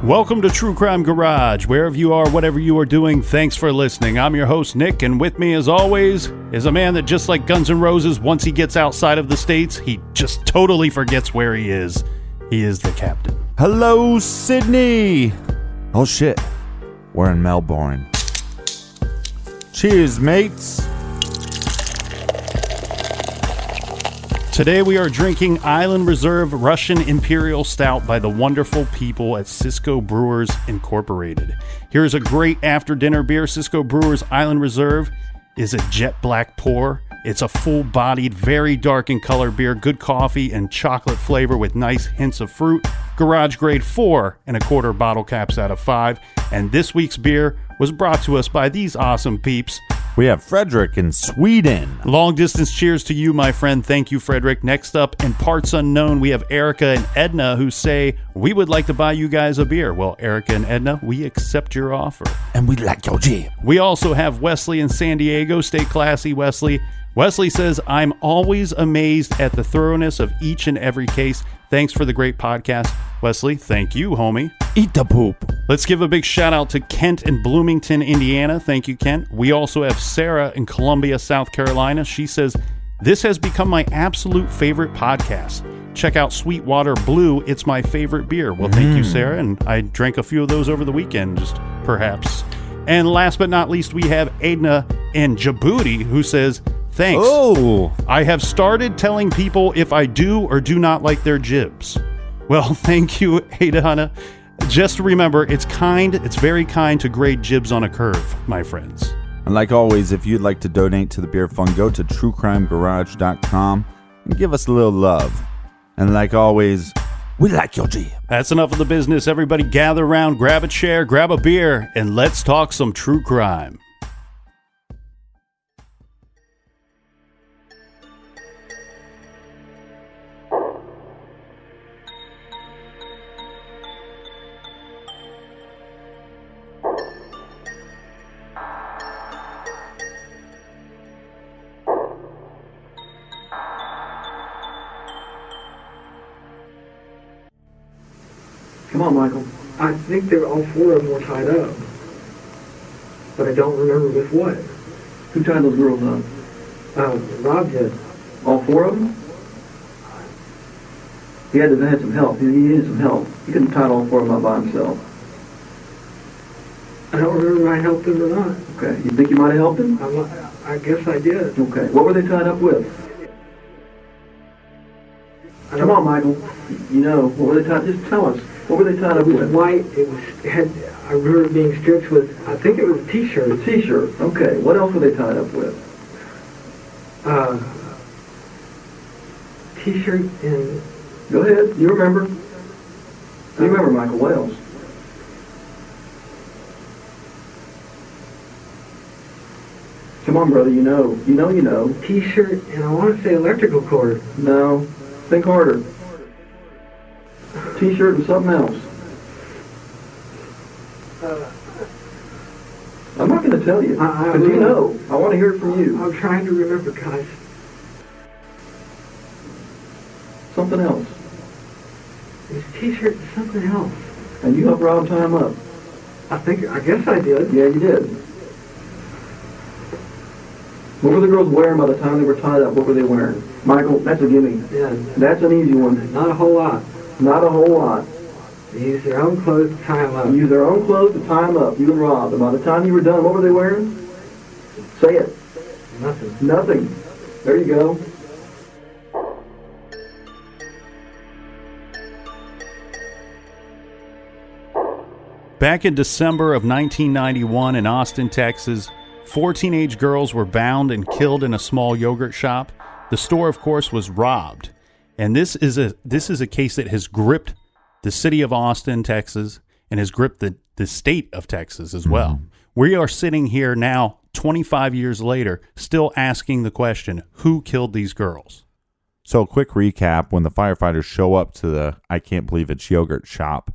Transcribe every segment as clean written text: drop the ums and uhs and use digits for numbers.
Welcome to True Crime Garage. Wherever you are, whatever you are doing, thanks for listening. I'm your host, Nick, and with me, as always, is a man that, just like Guns N' Roses, once he gets outside of the States, he just totally forgets where he is. He is the captain. Hello, Sydney! Oh, shit. We're in Melbourne. Cheers, mates. Today we are drinking Island Reserve Russian Imperial Stout by the wonderful people at Cisco Brewers Incorporated. Here's a great after-dinner beer. Cisco Brewers Island Reserve is a jet black pour. It's a full-bodied, very dark in color beer, good coffee and chocolate flavor with nice hints of fruit. Garage grade 4 1/4 bottle caps out of 5. And this week's beer was brought to us by these awesome peeps. We have Frederick in Sweden. Long distance cheers to you, my friend. Thank you, Frederick. Next up, in parts unknown, we have Erica and Edna who say, we would like to buy you guys a beer. Well, Erica and Edna, we accept your offer. And we like your jam. We also have Wesley in San Diego. Stay classy, Wesley. Wesley says, I'm always amazed at the thoroughness of each and every case. Thanks for the great podcast. Wesley, thank you, homie. Eat the poop. Let's give a big shout out to Kent in Bloomington, Indiana. Thank you, Kent. We also have Sarah in Columbia, South Carolina. She says, this has become my absolute favorite podcast. Check out Sweetwater Blue. It's my favorite beer. Well, thank you, Sarah. And I drank a few of those over the weekend, just perhaps. And last but not least, we have Edna in Djibouti who says, thanks. Oh. I have started telling people if I do or do not like their jibs. Well, thank you, Adana. Just remember, it's very kind to grade jibs on a curve, my friends. And like always, if you'd like to donate to the beer fund, go to truecrimegarage.com and give us a little love. And like always, we like your jib. That's enough of the business. Everybody gather around, grab a chair, grab a beer, and let's talk some true crime. Come on, Michael. I think all four of them were tied up. But I don't remember with what. Who tied those girls up? Rob did. All four of them? He had to have had some help. He needed some help. He couldn't tie all four of them up by himself. I don't remember if I helped him or not. Okay. You think you might have helped him? I guess I did. Okay. What were they tied up with? Come on, Michael. You know, what were they tied? Just tell us. What were they tied up with? It was white. I remember it being stripped with, I think it was a t-shirt. A t-shirt. Okay. What else were they tied up with? T-shirt and... Go ahead. You remember. You remember, Michael. What else? Come on, brother. You know. You know. T-shirt and I want to say electrical cord. No. Think harder. T-shirt and something else. I'm not going to tell you. Because you know. I want to hear it from you. I'm trying to remember, guys. Something else. It was T-shirt and something else. And you helped Rob tie him up. I guess I did. Yeah, you did. What were the girls wearing by the time they were tied up? What were they wearing? Michael, that's a gimme. Yeah. That's an easy one. Not a whole lot. Not a whole lot. They used their own clothes to tie them up. Used their own clothes to tie them up, you and Rob. And by the time you were done, what were they wearing? Say it. Nothing. Nothing. There you go. Back in December of 1991 in Austin, Texas, 4 teenage girls were bound and killed in a small yogurt shop. The store, of course, was robbed. And this is a case that has gripped the city of Austin, Texas, and has gripped the state of Texas as well. Mm-hmm. We are sitting here now, 25 years later, still asking the question, who killed these girls? So a quick recap, when the firefighters show up to the I Can't Believe It's Yogurt shop,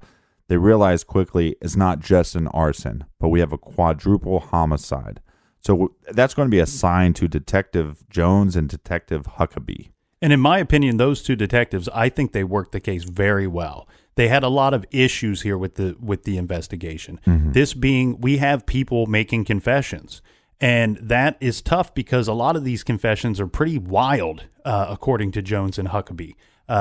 they realize quickly it's not just an arson, but we have a quadruple homicide. So that's going to be assigned to Detective Jones and Detective Huckabee. And in my opinion, those two detectives, I think they worked the case very well. they had a lot of issues here with the investigation. This being, we have people making confessions. And that is tough because a lot of these confessions are pretty wild, according to Jones and Huckabee.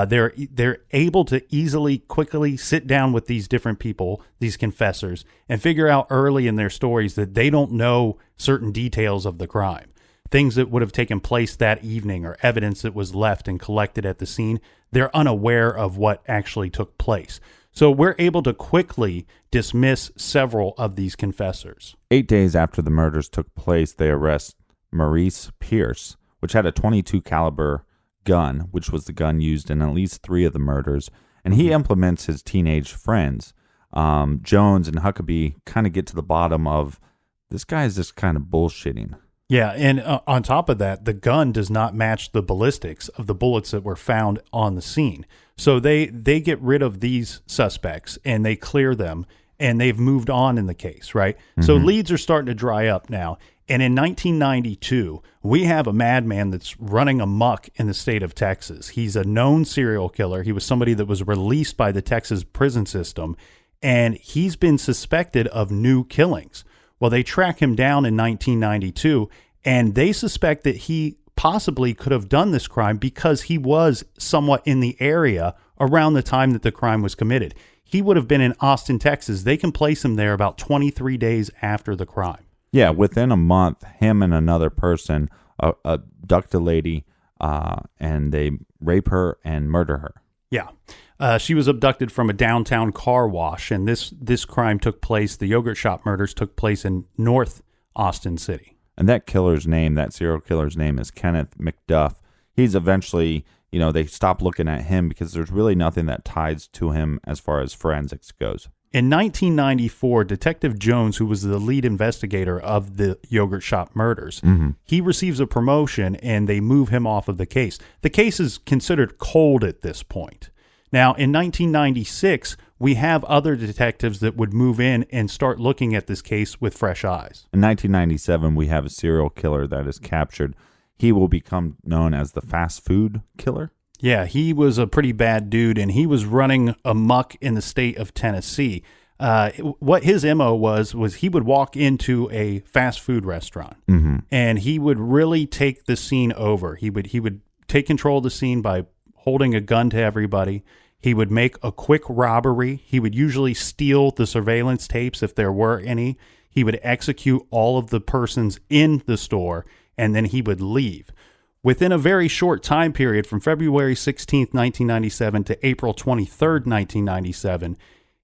They're able to easily, quickly sit down with these different people, these confessors, and figure out early in their stories that they don't know certain details of the crime. Things that would have taken place that evening or evidence that was left and collected at the scene, they're unaware of what actually took place. So we're able to quickly dismiss several of these confessors. 8 days after the murders took place, they arrest Maurice Pierce, which had a .22 caliber gun, which was the gun used in at least 3 of the murders, and he implements his teenage friends. Jones and Huckabee kind of get to the bottom of, this guy is just kind of bullshitting. Yeah, and on top of that, the gun does not match the ballistics of the bullets that were found on the scene. So they get rid of these suspects and they clear them, and they've moved on in the case, right? So leads are starting to dry up now. And in 1992, we have a madman that's running amok in the state of Texas. He's a known serial killer. He was somebody that was released by the Texas prison system, and he's been suspected of new killings. Well, they track him down in 1992, and they suspect that he possibly could have done this crime because he was somewhat in the area around the time that the crime was committed. He would have been in Austin, Texas. They can place him there about 23 days after the crime. Yeah, within a month, him and another person abduct a lady, and they rape her and murder her. Yeah. She was abducted from a downtown car wash, and this crime took place, the yogurt shop murders took place in North Austin City. And that killer's name, that serial killer's name is Kenneth McDuff. He's eventually, they stop looking at him because there's really nothing that ties to him as far as forensics goes. In 1994, Detective Jones, who was the lead investigator of the yogurt shop murders, he receives a promotion and they move him off of the case. The case is considered cold at this point. Now, in 1996, we have other detectives that would move in and start looking at this case with fresh eyes. In 1997, we have a serial killer that is captured. He will become known as the fast food killer. Yeah, he was a pretty bad dude, and he was running amok in the state of Tennessee. What his MO was he would walk into a fast food restaurant, and he would really take the scene over. He would take control of the scene by holding a gun to everybody. He would make a quick robbery. He would usually steal the surveillance tapes if there were any. He would execute all of the persons in the store, and then he would leave. Within a very short time period, from February 16th, 1997 to April 23rd, 1997,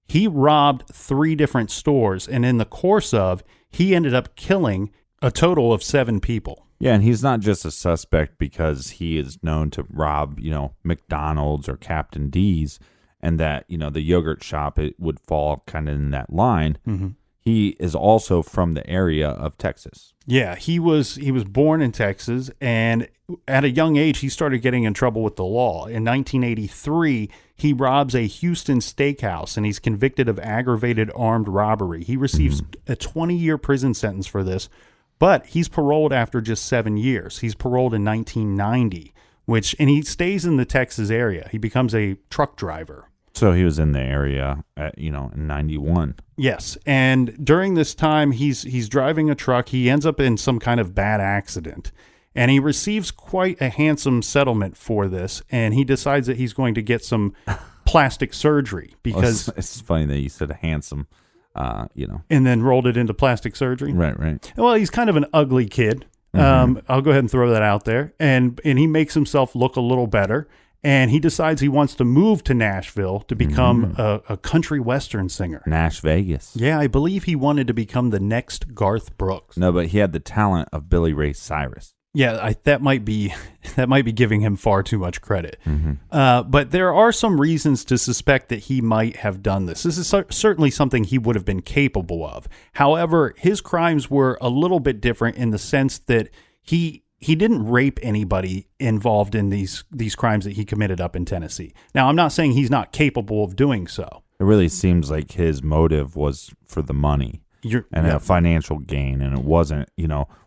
he robbed 3 different stores, and in the course of, he ended up killing a total of 7 people. Yeah, and he's not just a suspect because he is known to rob, McDonald's or Captain D's, and that, the yogurt shop, it would fall kind of in that line. He is also from the area of Texas. Yeah, he was born in Texas, and at a young age, he started getting in trouble with the law. In 1983, he robs a Houston steakhouse, and he's convicted of aggravated armed robbery. He receives a 20-year prison sentence for this, but he's paroled after just 7 years. He's paroled in 1990, and he stays in the Texas area. He becomes a truck driver. So he was in the area in 91. Yes, and during this time, he's driving a truck. He ends up in some kind of bad accident, and he receives quite a handsome settlement for this, and he decides that he's going to get some plastic surgery because... Well, it's funny that you said handsome, And then rolled it into plastic surgery. Right. Well, he's kind of an ugly kid. I'll go ahead and throw that out there. And he makes himself look a little better. And he decides he wants to move to Nashville to become a country western singer. Nash Vegas. Yeah, I believe he wanted to become the next Garth Brooks. No, but he had the talent of Billy Ray Cyrus. Yeah, that might be giving him far too much credit. But there are some reasons to suspect that he might have done this. This is certainly something he would have been capable of. However, his crimes were a little bit different in the sense that he didn't rape anybody involved in these crimes that he committed up in Tennessee. Now, I'm not saying he's not capable of doing so. It really seems like his motive was for the money a financial gain, and it wasn't,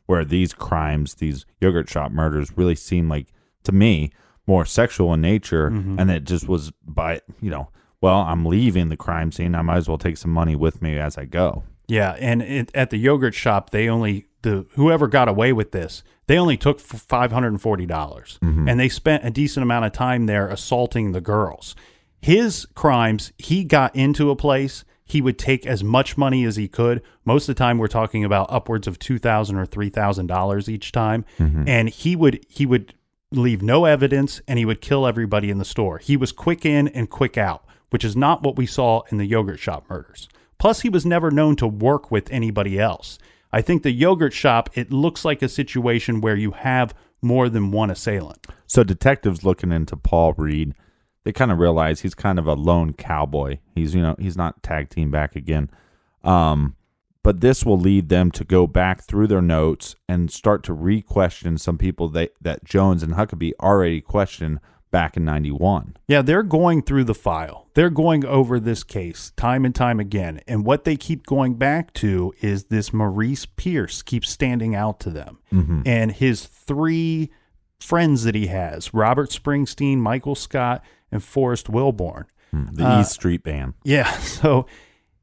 where these crimes, these yogurt shop murders really seem like, to me, more sexual in nature, and it just was by, well, I'm leaving the crime scene. I might as well take some money with me as I go. Yeah, and at the yogurt shop, whoever got away with this, they only took $540, and they spent a decent amount of time there assaulting the girls. His crimes, he got into a place, he would take as much money as he could. Most of the time, we're talking about upwards of $2,000 or $3,000 each time, and he would leave no evidence, and he would kill everybody in the store. He was quick in and quick out, which is not what we saw in the yogurt shop murders. Plus, he was never known to work with anybody else. I think the yogurt shop, it looks like a situation where you have more than one assailant. So detectives looking into Paul Reed, they kind of realize he's kind of a lone cowboy. He's not tag team back again. But this will lead them to go back through their notes and start to re-question some people that Jones and Huckabee already questioned back in 91. Yeah, they're going through the file. They're going over this case time and time again. And what they keep going back to is this Maurice Pierce keeps standing out to them. And his 3 friends that he has, Robert Springsteen, Michael Scott, and Forrest Wilborn. The East Street Band. Yeah, so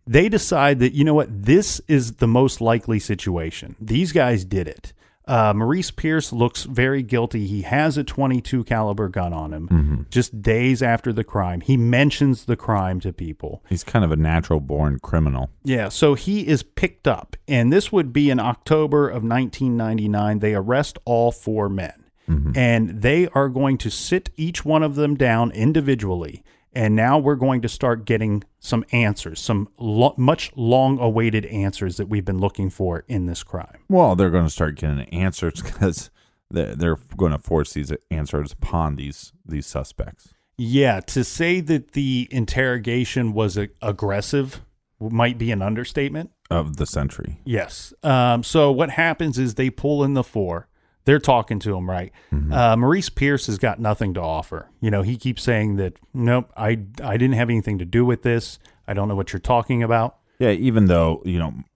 they decide that, you know what, this is the most likely situation. These guys did it. Maurice Pierce looks very guilty. He has a .22 caliber gun on him just days after the crime. He mentions the crime to people. He's kind of a natural-born criminal. Yeah, so he is picked up, and this would be in October of 1999. They arrest all 4 men, and they are going to sit each one of them down individually. And now we're going to start getting some answers, some much long-awaited answers that we've been looking for in this crime. Well, they're going to start getting answers because they're going to force these answers upon these suspects. Yeah, to say that the interrogation was aggressive might be an understatement. Of the century. Yes. So what happens is they pull in the 4. They're talking to him, right? Maurice Pierce has got nothing to offer. He keeps saying that, nope, I didn't have anything to do with this. I don't know what you're talking about. Yeah, even though,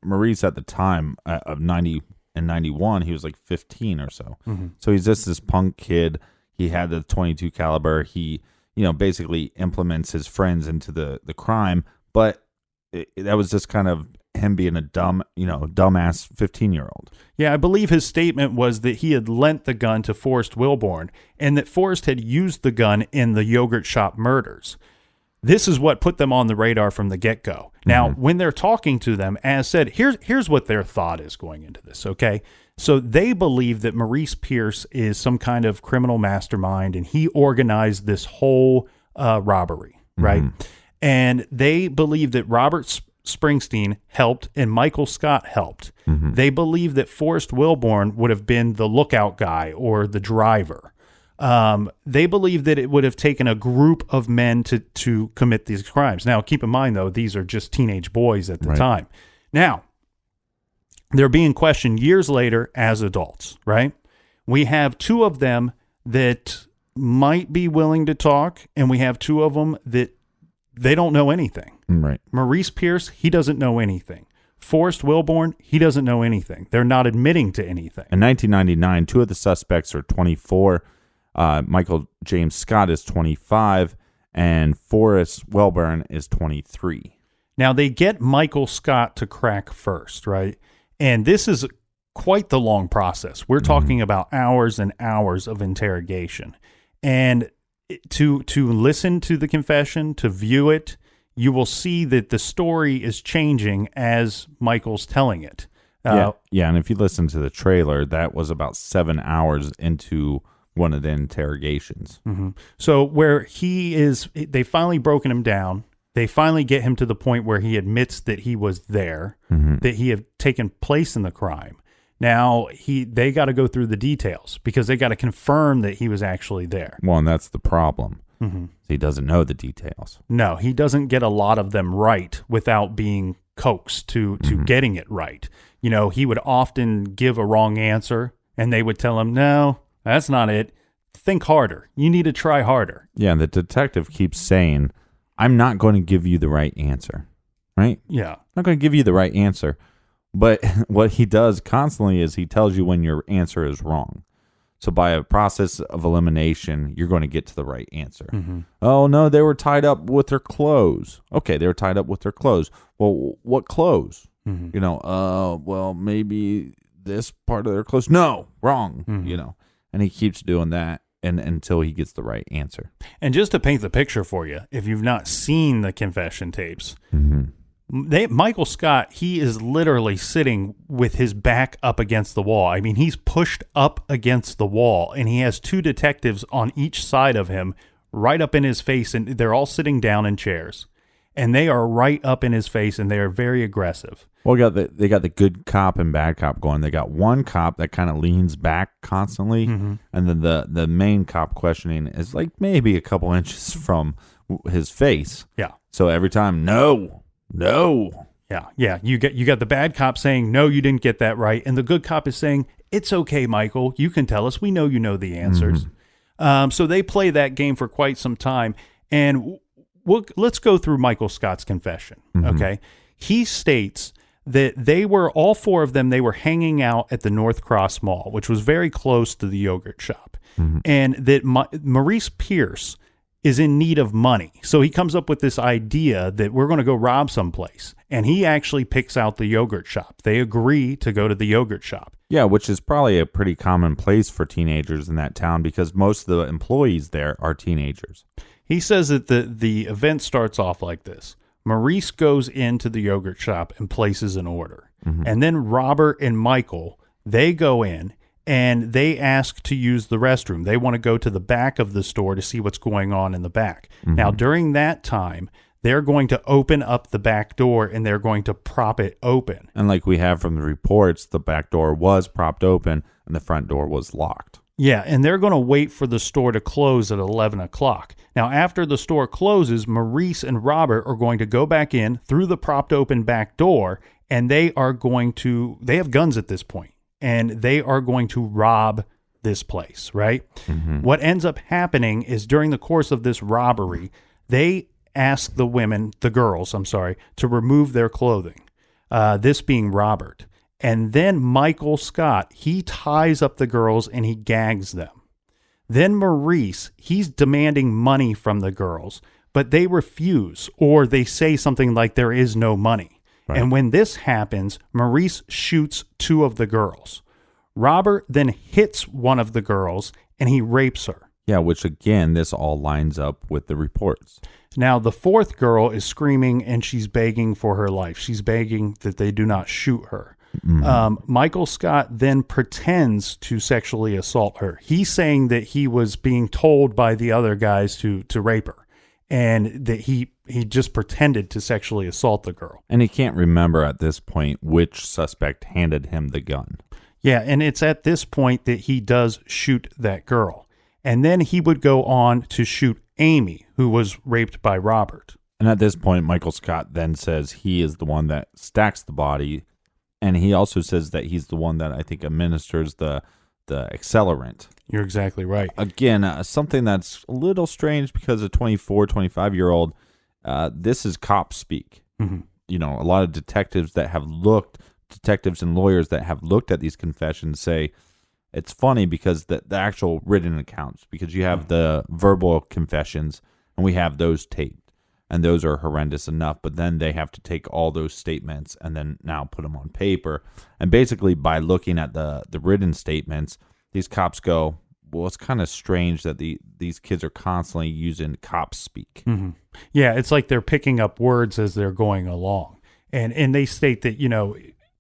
Maurice at the time of 90 and 91, he was like 15 or so. So he's just this punk kid. He had the .22 caliber. He, basically implements his friends into the crime. But that was just kind of him being a dumbass 15-year-old. Yeah, I believe his statement was that he had lent the gun to Forrest Wilborn and that Forrest had used the gun in the yogurt shop murders. This is what put them on the radar from the get-go. Now, when they're talking to them, as said, here's what their thought is going into this, okay? So they believe that Maurice Pierce is some kind of criminal mastermind and he organized this whole robbery, right? And they believe that Robert Springsteen helped and Michael Scott helped. They believe that Forrest Wilborn would have been the lookout guy or the driver. They believe that it would have taken a group of men to commit these crimes. Now, keep in mind, though, these are just teenage boys at the time. Now, they're being questioned years later as adults, right? We have 2 of them that might be willing to talk, and we have 2 of them that they don't know anything. Right. Maurice Pierce, he doesn't know anything. Forrest Wilborn, he doesn't know anything. They're not admitting to anything. In 1999, 2 of the suspects are 24. Michael James Scott is 25, and Forrest Wilborn is 23. Now, they get Michael Scott to crack first, right? And this is quite the long process. We're talking about hours and hours of interrogation. And to listen to the confession, to view it, you will see that the story is changing as Michael's telling it. Yeah, and if you listen to the trailer, that was about 7 hours into one of the interrogations. So where they finally broken him down. They finally get him to the point where he admits that he was there, that he had taken place in the crime. Now, they got to go through the details because they got to confirm that he was actually there. Well, and that's the problem. He doesn't know the details. No, he doesn't get a lot of them right without being coaxed to getting it right. He would often give a wrong answer, and they would tell him, no, that's not it. Think harder. You need to try harder. Yeah, and the detective keeps saying, I'm not going to give you the right answer, right? Yeah. I'm not going to give you the right answer. But what he does constantly is he tells you when your answer is wrong. So by a process of elimination, you're going to get to the right answer. Oh, no, they were tied up with their clothes. Okay, they were tied up with their clothes. Well, what clothes? Well, maybe this part of their clothes. No, wrong, And he keeps doing that until he gets the right answer. And just to paint the picture for you, if you've not seen the confession tapes, Michael Scott, he is literally sitting with his back up against the wall. I mean, he's pushed up against the wall, and he has two detectives on each side of him right up in his face, and they're all sitting down in chairs. And they are right up in his face, and they are very aggressive. Well, they got the good cop and bad cop going. They got one cop that kind of leans back constantly, and then the main cop questioning is like maybe a couple inches from his face. Yeah. So every time, no. Yeah. You got the bad cop saying, no, you didn't get that right. And the good cop is saying, it's okay, Michael. You can tell us. We know you know the answers. So they play that game for quite some time. And let's go through Michael Scott's confession. Okay. He states that all four of them, they were hanging out at the North Cross Mall, which was very close to the yogurt shop. And that Maurice Pierce is in need of money. So he comes up with this idea that we're going to go rob someplace. And he actually picks out the yogurt shop. They agree to go to the yogurt shop. Yeah, which is probably a pretty common place for teenagers in that town because most of the employees there are teenagers. He says that the event starts off like this. Maurice goes into the yogurt shop and places an order. And then Robert and Michael, they go in and they ask to use the restroom. They want to go to the back of the store to see what's going on in the back. Now, during that time, they're going to open up the back door and they're going to prop it open. And like we have from the reports, the back door was propped open and the front door was locked. Yeah, and they're going to wait for the store to close at 11 o'clock. Now, after the store closes, Maurice and Robert are going to go back in through the propped open back door, and they have guns at this point, and they are going to rob this place, right? What ends up happening is during the course of this robbery, they ask the girls, to remove their clothing, this being Robert. And then Michael Scott, he ties up the girls and he gags them. Then Maurice, he's demanding money from the girls, but they refuse, or they say something like there is no money. Right. And when this happens, Maurice shoots two of the girls. Robert then hits one of the girls and he rapes her. Yeah, which again, this all lines up with the reports. Now, the fourth girl is screaming and she's begging for her life. She's begging that they do not shoot her. Michael Scott then pretends to sexually assault her. He's saying that he was being told by the other guys to rape her, and that he just pretended to sexually assault the girl. And he can't remember at this point which suspect handed him the gun. Yeah, and it's at this point that he does shoot that girl. And then he would go on to shoot Amy, who was raped by Robert. And at this point, Michael Scott then says he is the one that stacks the body. And he also says that he's the one that I think administers the accelerant. You're exactly right. Again, something that's a little strange because a 24, 25-year-old, this is cop speak. You know, a lot of detectives and lawyers that have looked at these confessions say it's funny because the actual written accounts, because you have the verbal confessions and we have those taped. And those are horrendous enough, but then they have to take all those statements and then now put them on paper. And basically, by looking at the written statements, these cops go, well, it's kind of strange that these kids are constantly using cop speak. Yeah, it's like they're picking up words as they're going along. And they state that, you know,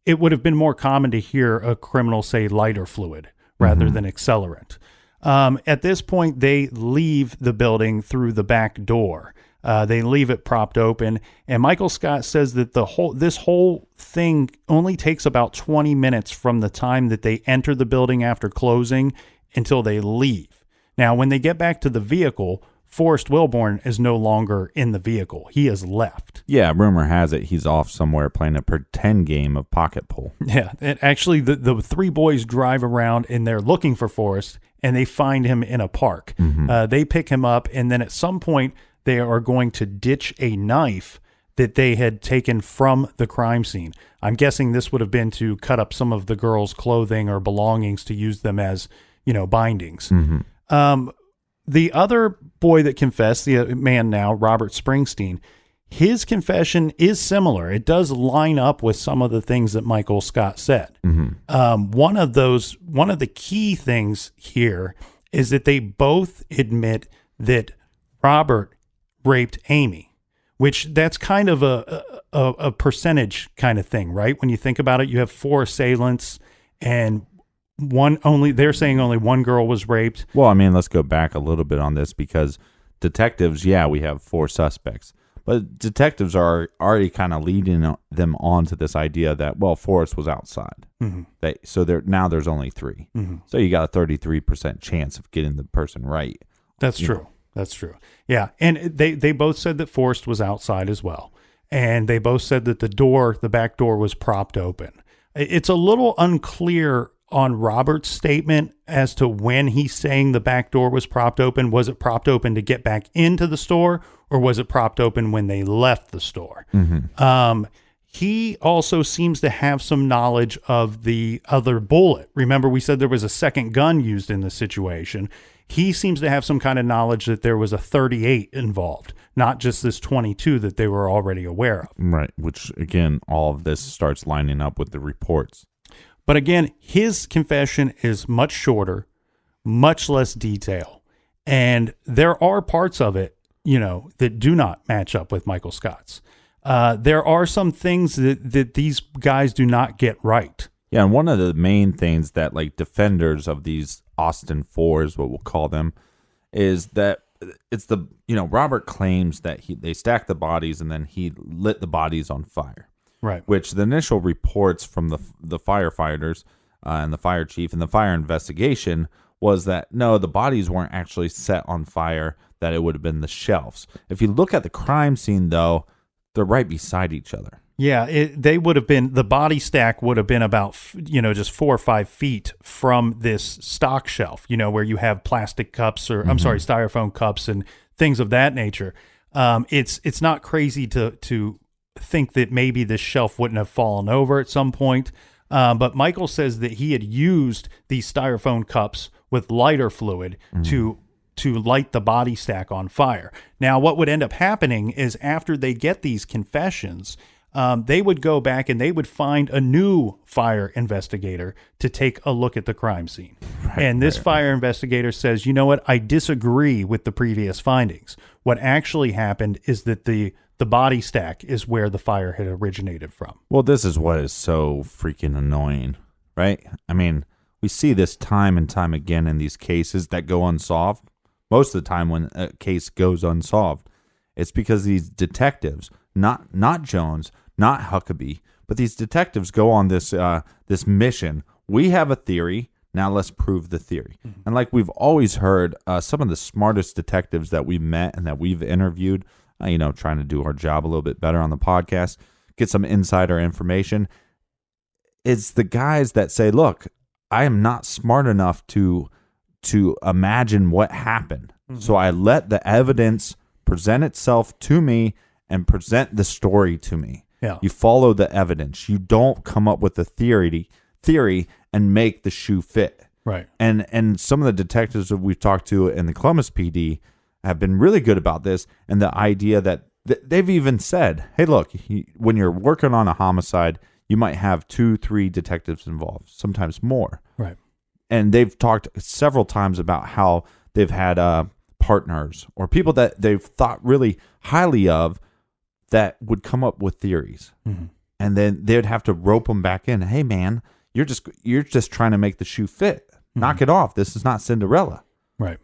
it would have been more common to hear a criminal say lighter fluid rather than accelerant. At this point, they leave the building through the back door. They leave it propped open, and Michael Scott says that this whole thing only takes about 20 minutes from the time that they enter the building after closing until they leave. Now, when they get back to the vehicle, Forrest Wilborn is no longer in the vehicle. He has left. Yeah, rumor has it he's off somewhere playing a pretend game of pocket pool. Yeah, and actually, the three boys drive around, and they're looking for Forrest, and they find him in a park. They pick him up, and then at some point, they are going to ditch a knife that they had taken from the crime scene. I'm guessing this would have been to cut up some of the girls' clothing or belongings to use them as, bindings. The other boy that confessed, the man now, Robert Springsteen, his confession is similar. It does line up with some of the things that Michael Scott said. One of the key things here is that they both admit that Robert raped Amy, which that's kind of a percentage kind of thing, right? When you think about it, you have 4 assailants and they're saying only one girl was raped. Well, I mean, let's go back a little bit on this because detectives, we have 4 suspects, but detectives are already kind of leading them on to this idea that, well, Forrest was outside. So now there's only 3. So you got a 33% chance of getting the person right. That's true. That's true. Yeah. And they both said that Forrest was outside as well. And they both said that the back door was propped open. It's a little unclear on Robert's statement as to when he's saying the back door was propped open. Was it propped open to get back into the store, or was it propped open when they left the store? He also seems to have some knowledge of the other bullet. Remember, we said there was a second gun used in this situation. He seems to have some kind of knowledge that there was a 38 involved, not just this 22 that they were already aware of. Right, which, again, all of this starts lining up with the reports. But again, his confession is much shorter, much less detail. And there are parts of it, that do not match up with Michael Scott's. There are some things that these guys do not get right. Yeah, and one of the main things that defenders of these Austin 4s, what we'll call them, is that it's Robert claims that they stacked the bodies and then he lit the bodies on fire. Right. Which the initial reports from the firefighters and the fire chief and the fire investigation was that, no, the bodies weren't actually set on fire, that it would have been the shelves. If you look at the crime scene, though, they're right beside each other. Yeah, the body stack would have been about, just 4 or 5 feet from this stock shelf, where you have plastic cups styrofoam cups and things of that nature. It's not crazy to think that maybe this shelf wouldn't have fallen over at some point. But Michael says that he had used these styrofoam cups with lighter fluid to light the body stack on fire. Now, what would end up happening is after they get these confessions, they would go back and they would find a new fire investigator to take a look at the crime scene. And this fire investigator says, you know what, I disagree with the previous findings. What actually happened is that the body stack is where the fire had originated from. Well, this is what is so freaking annoying, right? I mean, we see this time and time again in these cases that go unsolved. Most of the time when a case goes unsolved, it's because these detectives, not Jones, not Huckabee, but these detectives go on this mission. We have a theory. Now let's prove the theory. And like we've always heard, some of the smartest detectives that we've met and that we've interviewed, trying to do our job a little bit better on the podcast, get some insider information. It's the guys that say, look, I am not smart enough to imagine what happened. So I let the evidence present itself to me and present the story to me. Yeah. You follow the evidence. You don't come up with a theory and make the shoe fit. Right. And some of the detectives that we've talked to in the Columbus PD have been really good about this, and the idea that they've even said, hey, look, when you're working on a homicide, you might have 2-3 detectives involved, sometimes more. Right. And they've talked several times about how they've had partners or people that they've thought really highly of that would come up with theories. And then they'd have to rope them back in. Hey, man, you're just trying to make the shoe fit. Knock it off. This is not Cinderella. Right.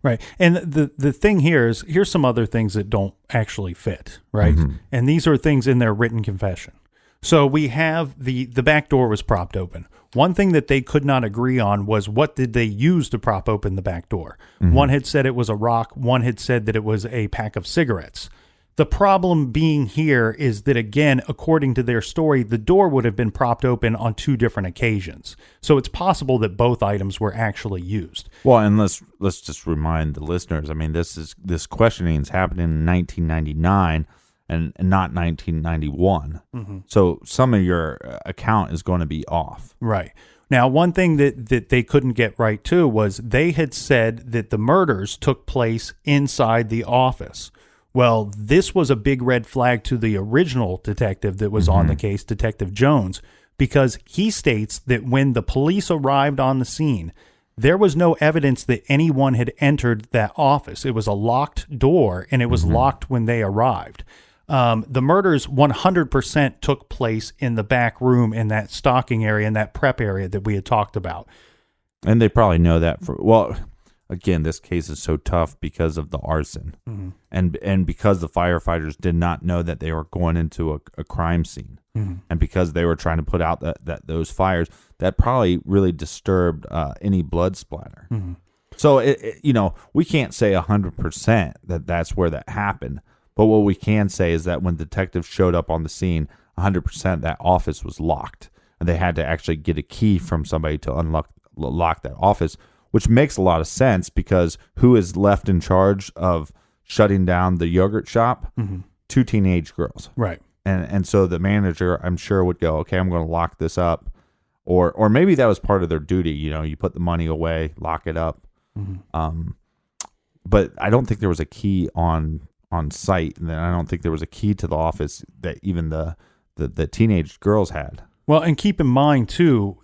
Right. And the thing here is, here's some other things that don't actually fit, right? And these are things in their written confession. So we have the back door was propped open. One thing that they could not agree on was what did they use to prop open the back door. One had said it was a rock. One had said that it was a pack of cigarettes. The problem being here is that, again, according to their story, the door would have been propped open on 2 different occasions. So it's possible that both items were actually used. Well, and let's just remind the listeners, I mean, this questioning is happening in 1999, and not 1991. So some of your account is going to be off. Right. Now, one thing that they couldn't get right, too, was they had said that the murders took place inside the office. Well, this was a big red flag to the original detective that was on the case, Detective Jones, because he states that when the police arrived on the scene, there was no evidence that anyone had entered that office. It was a locked door, and it was locked when they arrived. The murders 100% took place in the back room in that stocking area, in that prep area that we had talked about. And they probably know that. Well, again, this case is so tough because of the arson. And because the firefighters did not know that they were going into a crime scene. And because they were trying to put out that those fires, that probably really disturbed any blood splatter. So, we can't say 100% that that's where that happened. But what we can say is that when detectives showed up on the scene, 100% that office was locked. And they had to actually get a key from somebody to lock that office, which makes a lot of sense because who is left in charge of shutting down the yogurt shop? 2 teenage girls. Right. And so the manager, I'm sure, would go, okay, I'm going to lock this up. Or maybe that was part of their duty. You put the money away, lock it up. But I don't think there was a key on site, and then I don't think there was a key to the office that even the teenage girls had. Well, and keep in mind too,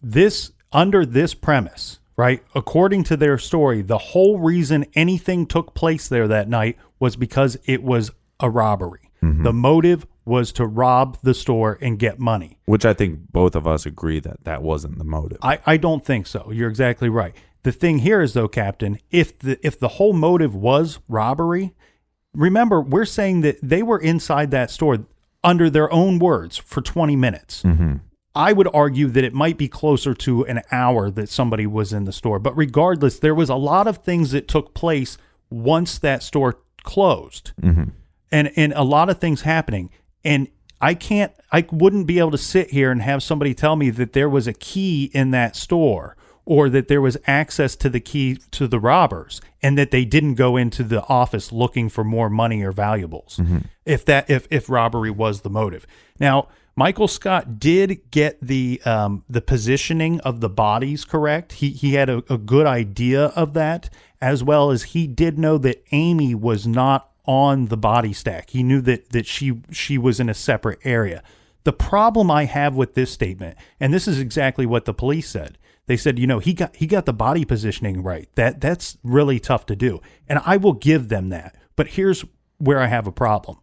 under this premise, right? According to their story, the whole reason anything took place there that night was because it was a robbery. The motive was to rob the store and get money. Which I think both of us agree that wasn't the motive. I don't think so. You're exactly right. The thing here is, though, Captain, if the whole motive was robbery, remember, we're saying that they were inside that store under their own words for 20 minutes. I would argue that it might be closer to an hour that somebody was in the store. But regardless, there was a lot of things that took place once that store closed. And a lot of things happening. And I wouldn't be able to sit here and have somebody tell me that there was a key in that store or that there was access to the key to the robbers and that they didn't go into the office looking for more money or valuables if robbery was the motive. Now, Michael Scott did get the positioning of the bodies correct. He had a good idea of that, as well as he did know that Amy was not on the body stack. He knew that she was in a separate area. The problem I have with this statement, and this is exactly what the police said. They said, he got the body positioning right. That's really tough to do. And I will give them that. But here's where I have a problem.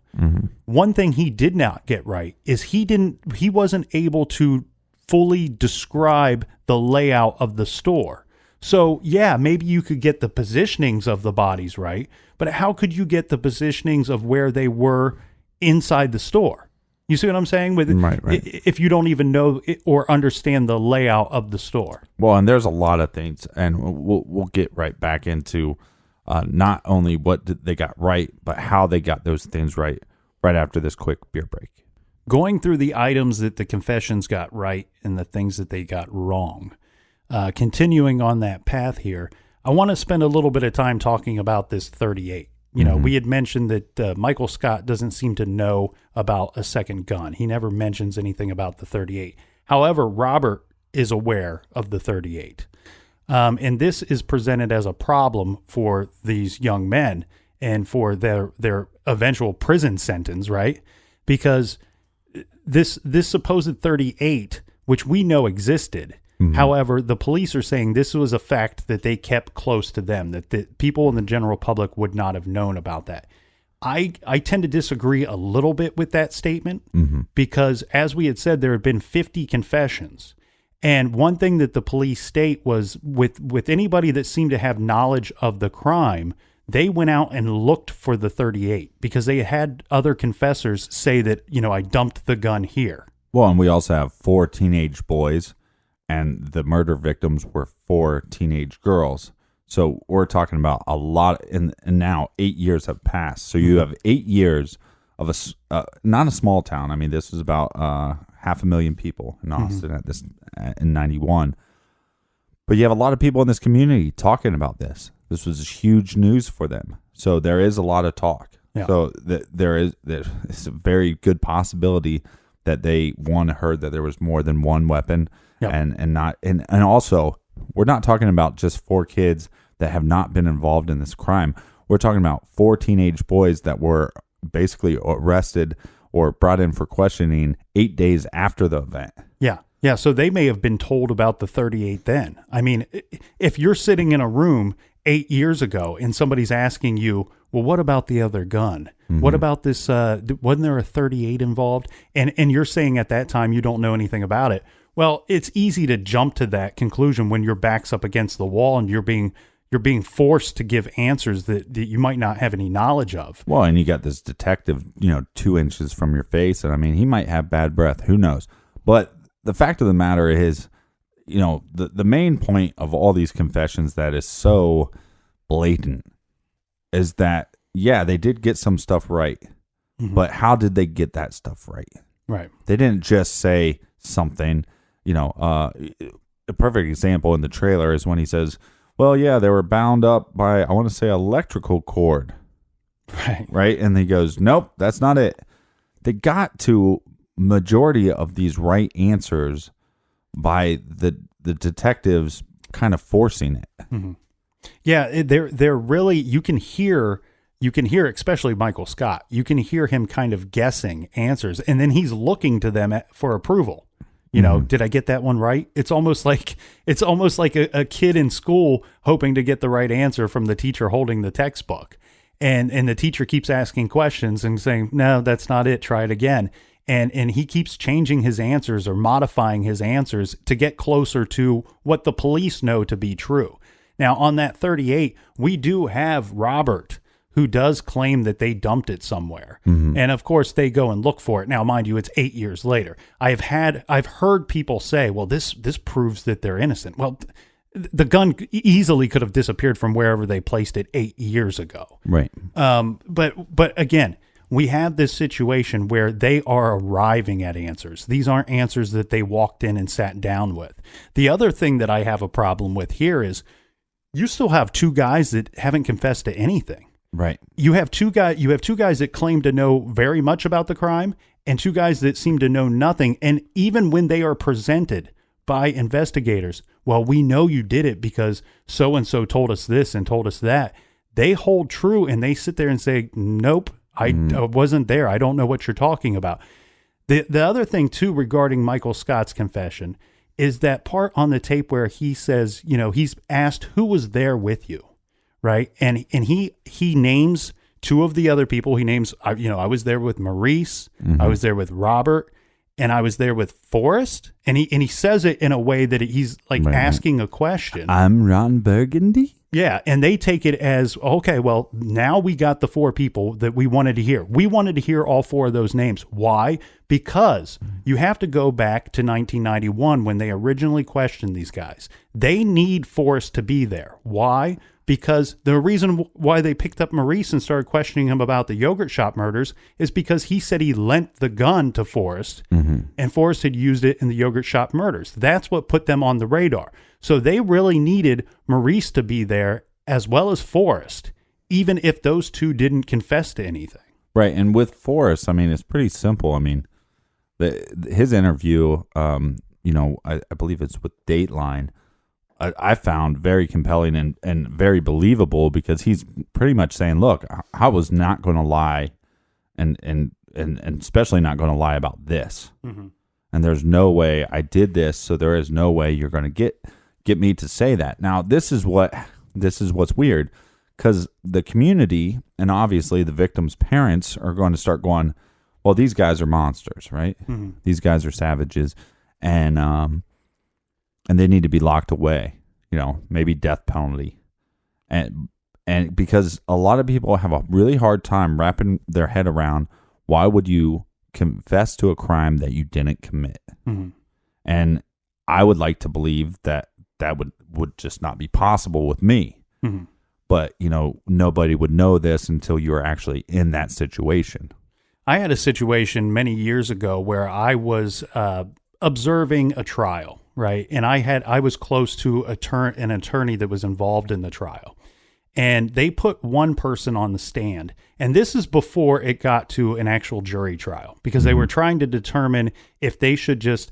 One thing he did not get right is he wasn't able to fully describe the layout of the store. So yeah, maybe you could get the positionings of the bodies right, but how could you get the positionings of where they were inside the store? You see what I'm saying? Right. If you don't even know or understand the layout of the store. Well, and there's a lot of things, and we'll get right back into not only what they got right, but how they got those things right after this quick beer break. Going through the items that the confessions got right and the things that they got wrong. Continuing on that path here, I want to spend a little bit of time talking about this 38. We had mentioned that Michael Scott doesn't seem to know about a second gun. He never mentions anything about the 38. However, Robert is aware of the 38. And this is presented as a problem for these young men and for their eventual prison sentence, right? Because this supposed 38, which we know existed, however, the police are saying this was a fact that they kept close to them, that the people in the general public would not have known about that. I tend to disagree a little bit with that statement because, as we had said, there had been 50 confessions. And one thing that the police state was with anybody that seemed to have knowledge of the crime, they went out and looked for the 38 because they had other confessors say that, I dumped the gun here. Well, and we also have 4 teenage boys, and the murder victims were 4 teenage girls. So we're talking about a lot, and now 8 years have passed. So you have 8 years of not a small town. I mean, this was about 500,000 people in Austin in 91. But you have a lot of people in this community talking about this. This was huge news for them. So there is a lot of talk. Yeah. So there's a very good possibility that they heard that there was more than one weapon, Yep. and also we're not talking about just 4 kids that have not been involved in this crime. We're talking about 4 teenage boys that were basically arrested or brought in for questioning 8 days after the event. Yeah. Yeah. So they may have been told about the 38 then. I mean, if you're sitting in a room 8 years ago and somebody's asking you, well, what about the other gun? Mm-hmm. What about this? Wasn't there a 38 involved? And you're saying at that time you don't know anything about it. Well, it's easy to jump to that conclusion when your back's up against the wall and you're being forced to give answers that you might not have any knowledge of. Well, and you got this detective, 2 inches from your face, and I mean, he might have bad breath. Who knows? But the fact of the matter is, the main point of all these confessions that is so blatant is that, yeah, they did get some stuff right, but how did they get that stuff right? Right. They didn't just say something, a perfect example in the trailer is when he says, well, yeah, they were bound up by, I want to say, electrical cord. Right. Right. And he goes, nope, that's not it. They got to majority of these right answers by the detectives kind of forcing it. Mm-hmm. Yeah, they're really, you can hear, especially Michael Scott, you can hear him kind of guessing answers, and then he's looking to them for approval. Did I get that one right? It's almost like a kid in school hoping to get the right answer from the teacher holding the textbook. And the teacher keeps asking questions and saying, no, that's not it. Try it again. And he keeps changing his answers or modifying his answers to get closer to what the police know to be true. Now, on that 38, we do have Robert, who does claim that they dumped it somewhere. Mm-hmm. And of course, they go and look for it. Now, mind you, it's 8 years later. I've heard people say, well, this proves that they're innocent. Well, the gun easily could have disappeared from wherever they placed it 8 years ago. Right. But again, we have this situation where they are arriving at answers. These aren't answers that they walked in and sat down with. The other thing that I have a problem with here is you still have 2 guys that haven't confessed to anything. Right. You have two guys that claim to know very much about the crime and 2 guys that seem to know nothing. And even when they are presented by investigators, well, we know you did it because so-and-so told us this and told us that, they hold true and they sit there and say, nope, I wasn't there. I don't know what you're talking about. The other thing, too, regarding Michael Scott's confession is that part on the tape where he says, he's asked who was there with you, right? And he names 2 of the other people. He names, I was there with Maurice, I was there with Robert, and I was there with Forrest. And he says it in a way that he's like asking a question. I'm Ron Burgundy. Yeah, and they take it as, okay, well, now we got the 4 people that we wanted to hear. We wanted to hear all 4 of those names. Why? Because you have to go back to 1991 when they originally questioned these guys. They need Forrest to be there. Why? Because the reason why they picked up Maurice and started questioning him about the yogurt shop murders is because he said he lent the gun to Forrest, and Forrest had used it in the yogurt shop murders. That's what put them on the radar. So they really needed Maurice to be there as well as Forrest, even if those 2 didn't confess to anything. Right, and with Forrest, I mean, it's pretty simple. I mean, his interview, I believe it's with Dateline, I found very compelling and very believable because he's pretty much saying, look, I was not going to lie and especially not going to lie about this. Mm-hmm. And there's no way I did this, so there is no way you're going to get me to say that. Now, this is what's weird, because the community and obviously the victim's parents are going to start going, well, these guys are monsters, right? Mm-hmm. These guys are savages, and they need to be locked away, maybe death penalty. And because a lot of people have a really hard time wrapping their head around, why would you confess to a crime that you didn't commit? Mm-hmm. And I would like to believe that would just not be possible with me. Mm-hmm. But, nobody would know this until you are actually in that situation. I had a situation many years ago where I was observing a trial, right? And I was close to an attorney that was involved in the trial. and they put one person on the stand. And this is before it got to an actual jury trial, because they were trying to determine if they should just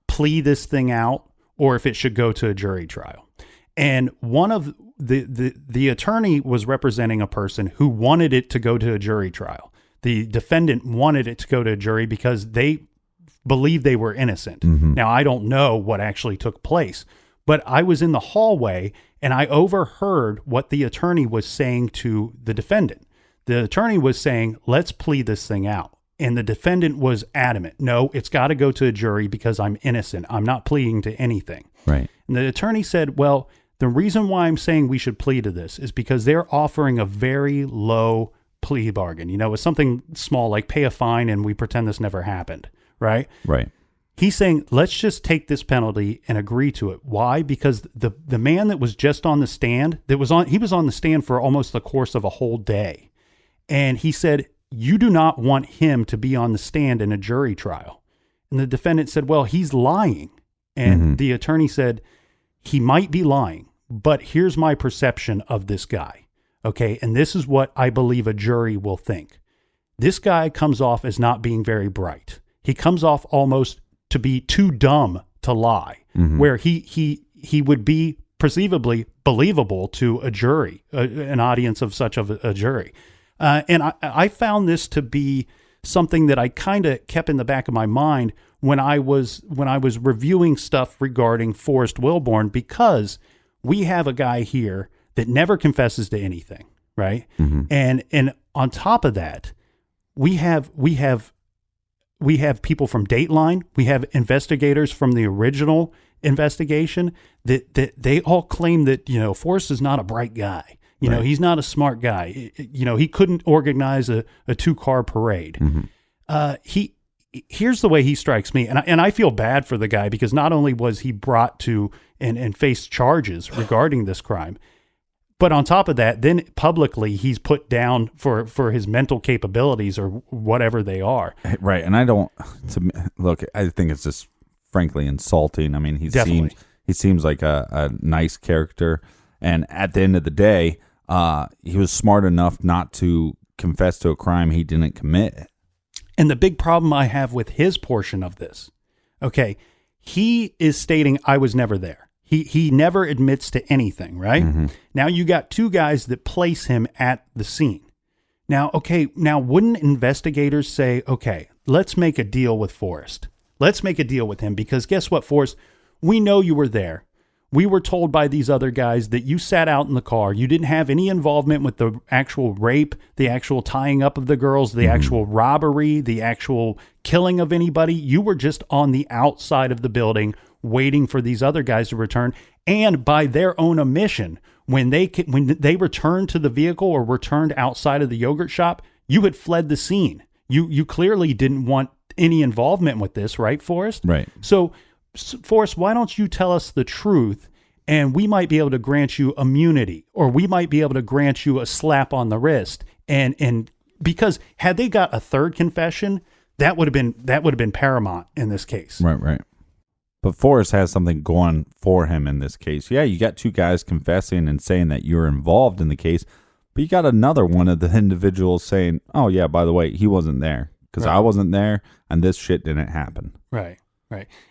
plea this thing out or if it should go to a jury trial. And one of the attorney was representing a person who wanted it to go to a jury trial. The defendant wanted it to go to a jury because they believed they were innocent. Now, I don't know what actually took place, but I was in the hallway and I overheard what the attorney was saying to the defendant. The attorney was saying, let's plead this thing out. And the defendant was adamant. No, it's got to go to a jury because I'm innocent. I'm not pleading to anything. Right. And the attorney said, well, the reason why I'm saying we should plead to this is because they're offering a very low plea bargain. You know, it's something small like pay a fine and we pretend this never happened. Right. Right. He's saying, let's just take this penalty and agree to it. Why? Because the man that was just on the stand, he was on the stand for almost the course of a whole day. And he said, you do not want him to be on the stand in a jury trial. And the defendant said, well, he's lying. And the attorney said, he might be lying, but here's my perception of this guy. Okay. And this is what I believe a jury will think. This guy comes off as not being very bright. He comes off almost to be too dumb to lie, where he would be perceivably believable to a jury, an audience of such of a jury. And I found this to be something that I kind of kept in the back of my mind when I was reviewing stuff regarding Forrest Wilborn, because we have a guy here that never confesses to anything, right? And on top of that, we have people from Dateline, we have investigators from the original investigation that they all claim that, you know, Forrest is not a bright guy. You know, he's not a smart guy. You know, he couldn't organize a 2-car parade. Here's the way he strikes me. And I feel bad for the guy, because not only was he brought to and faced charges regarding this crime, but on top of that, then publicly he's put down for his mental capabilities or whatever they are. Right. And look, I think it's just frankly insulting. I mean, he seems like a nice character. And at the end of the day, he was smart enough not to confess to a crime he didn't commit. And the big problem I have with his portion of this, okay, he is stating, I was never there. He never admits to anything, right? Now you got two guys that place him at the scene. Now, wouldn't investigators say, okay, let's make a deal with Forrest. Let's make a deal with him, because guess what, Forrest? We know you were there. We were told by these other guys that you sat out in the car. You didn't have any involvement with the actual rape, the actual tying up of the girls, the actual robbery, the actual killing of anybody. You were just on the outside of the building waiting for these other guys to return. And by their own admission, when they returned to the vehicle or returned outside of the yogurt shop, you had fled the scene. You clearly didn't want any involvement with this, right, Forrest? Right. So, Forrest, why don't you tell us the truth, and we might be able to grant you immunity, or we might be able to grant you a slap on the wrist. And because had they got a third confession, that would have been paramount in this case. Right. But Forrest has something going for him in this case. Yeah, you got two guys confessing and saying that you're involved in the case, but you got another one of the individuals saying, oh yeah, by the way, he wasn't there because I wasn't there and this shit didn't happen. Right.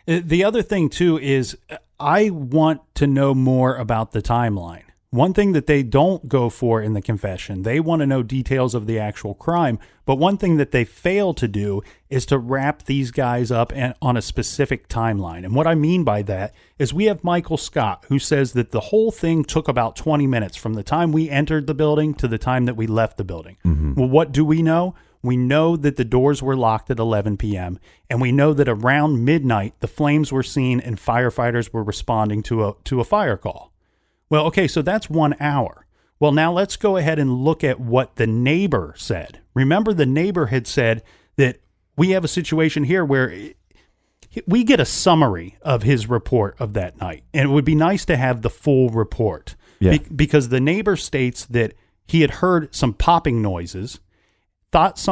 The other thing too is I want to know more about the timeline. One thing that they don't go for in the confession, they want to know details of the actual crime. But one thing that they fail to do is to wrap these guys up on a specific timeline. And what I mean by that is we have Michael Scott, who says that the whole thing took about 20 minutes from the time we entered the building to the time that we left the building. Well, what do we know? We know that the doors were locked at 11 p.m. And we know that around midnight, the flames were seen and firefighters were responding to a fire call. Well, okay, so that's 1 hour. Well, now let's go ahead and look at what the neighbor said. Remember, the neighbor had said that we have a situation here where we get a summary of his report of that night. And it would be nice to have the full report. Yeah. Because the neighbor states that he had heard some popping noises, thought